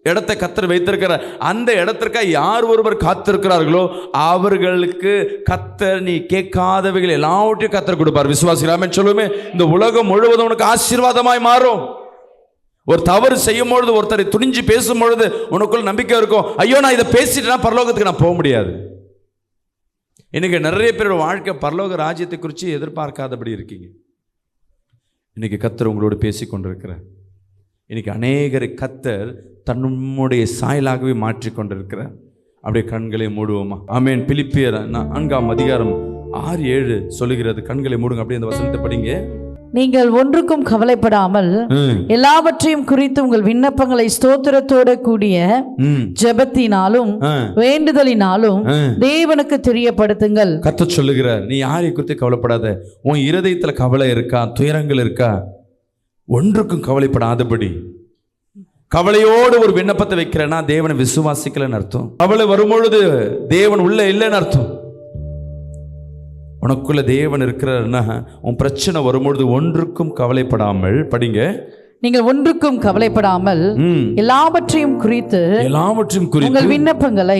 இடத்தை கர்த்தர் வைத்திருக்கிறார், அந்த இடத்திற்காக யார் ஒருவர் காத்திருக்கிறார்களோ அவர்களுக்கு கர்த்தர் நீ கேட்காதவைகள் எல்லாவற்றையும் கர்த்தர் கொடுப்பார். விசுவாசிக்கிறாமேன்னு சொல்லுவோமே, இந்த உலகம் முழுவதும் உனக்கு ஆசீர்வாதமாய் மாறும். ஒரு தவறு செய்யும் பொழுது, ஒருத்தரை துணிஞ்சு பேசும் பொழுது உனக்குள்ள நம்பிக்கை இருக்கும், ஐயோ நான் இதை பேசிட்டேன்னா பரலோகத்துக்கு நான் போக முடியாது. இன்னைக்கு நிறைய பேரோட வாழ்க்கை பரலோக ராஜ்யத்தை குறித்து எதிர்பார்க்காதபடி இருக்கீங்க. இன்னைக்கு கர்த்தர் உங்களோடு பேசி கொண்டிருக்கிறார். இன்னைக்கு அநேகரை கர்த்தர் தன்னுடைய சாயலாகவே மாற்றி கொண்டிருக்கிறார். அப்படியே கண்களை மூடுவோமா? ஆமென். பிலிப்பியர் 4ஆம் அதிகாரம் 6-7 சொல்லுகிறது. கண்களை மூடுங்க, அப்படியே அந்த வசனத்தை படிங்க. நீங்கள் ஒன்றுக்கும் கவலைப்படாமல் எல்லாவற்றையும் குறித்து உங்கள் விண்ணப்பங்களை ஸ்தோத்திரத்தோட கூடிய ஜெபத்தினாலும் வேண்டுதலினாலும் தேவனுக்கு தெரியப்படுத்துங்கள். கர்த்தர் சொல்லுகிறார், நீ யாரை குறித்து கவலைப்படாத. உன் இருதயத்துல கவலை இருக்கா, துயரங்கள் இருக்கா, ஒன்றுக்கும் கவலைப்படாதபடி கவலையோடு ஒரு விண்ணப்பத்தை வைக்கிறேன்னா தேவனை விசுவாசிக்கலன்னு அர்த்தம். கவலை வரும்பொழுது தேவன் உள்ள இல்லைன்னு அர்த்தம். உனக்குள்ள தேவன் இருக்கிறார்னா உன் பிரச்சனை வரும்பொழுது ஒன்றுக்கும் கவலைப்படாமல் படிங்க. நீங்கள் ஒன்றுக்கும் கவலைப்படாமல் எல்லாவற்றையும் குறித்து உங்கள் விண்ணப்பங்களை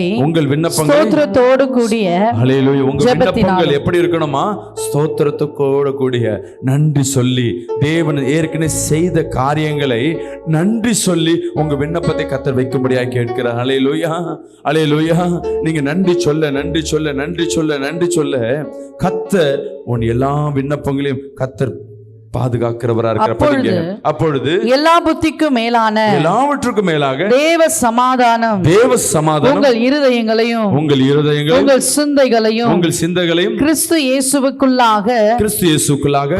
ஸ்தோத்திரத்தோடு கூடிய ஹல்லேலூயா. உங்க விண்ணப்பங்கள் எப்படி இருக்கணுமா? ஸ்தோத்திரத்தோடு கூடிய நன்றி சொல்லி, தேவன் ஏற்கனவே செய்த காரியங்களை நன்றி சொல்லி உங்க விண்ணப்பத்தை கர்த்தர் வைக்கும்படியாக கேட்கிறார். ஹல்லேலூயா, ஹல்லேலூயா. நீங்க நன்றி சொல்ல நன்றி சொல்ல நன்றி சொல்ல நன்றி சொல்ல கர்த்தர் உன் எல்லா விண்ணப்பங்களையும் கர்த்தர் பாதுகாக்கிறவரா இருக்கிற. அப்பொழுது எல்லா புத்திக்கும் மேலான, எல்லாவற்றுக்கும் மேலாக தேவ சமாதானம் உங்கள் இருதயங்களையும் உங்கள் சிந்தைகளையும் கிறிஸ்து இயேசுவுக்குள்ளாக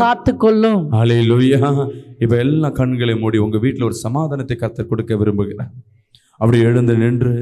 காத்துக்கொள்ளும். ஹல்லேலூயா. இப்ப எல்லா கண்களை மூடி உங்க வீட்டில் ஒரு சமாதானத்தை கர்த்தர் கொடுக்க விரும்புகிறார். அப்படி எழுந்து நின்று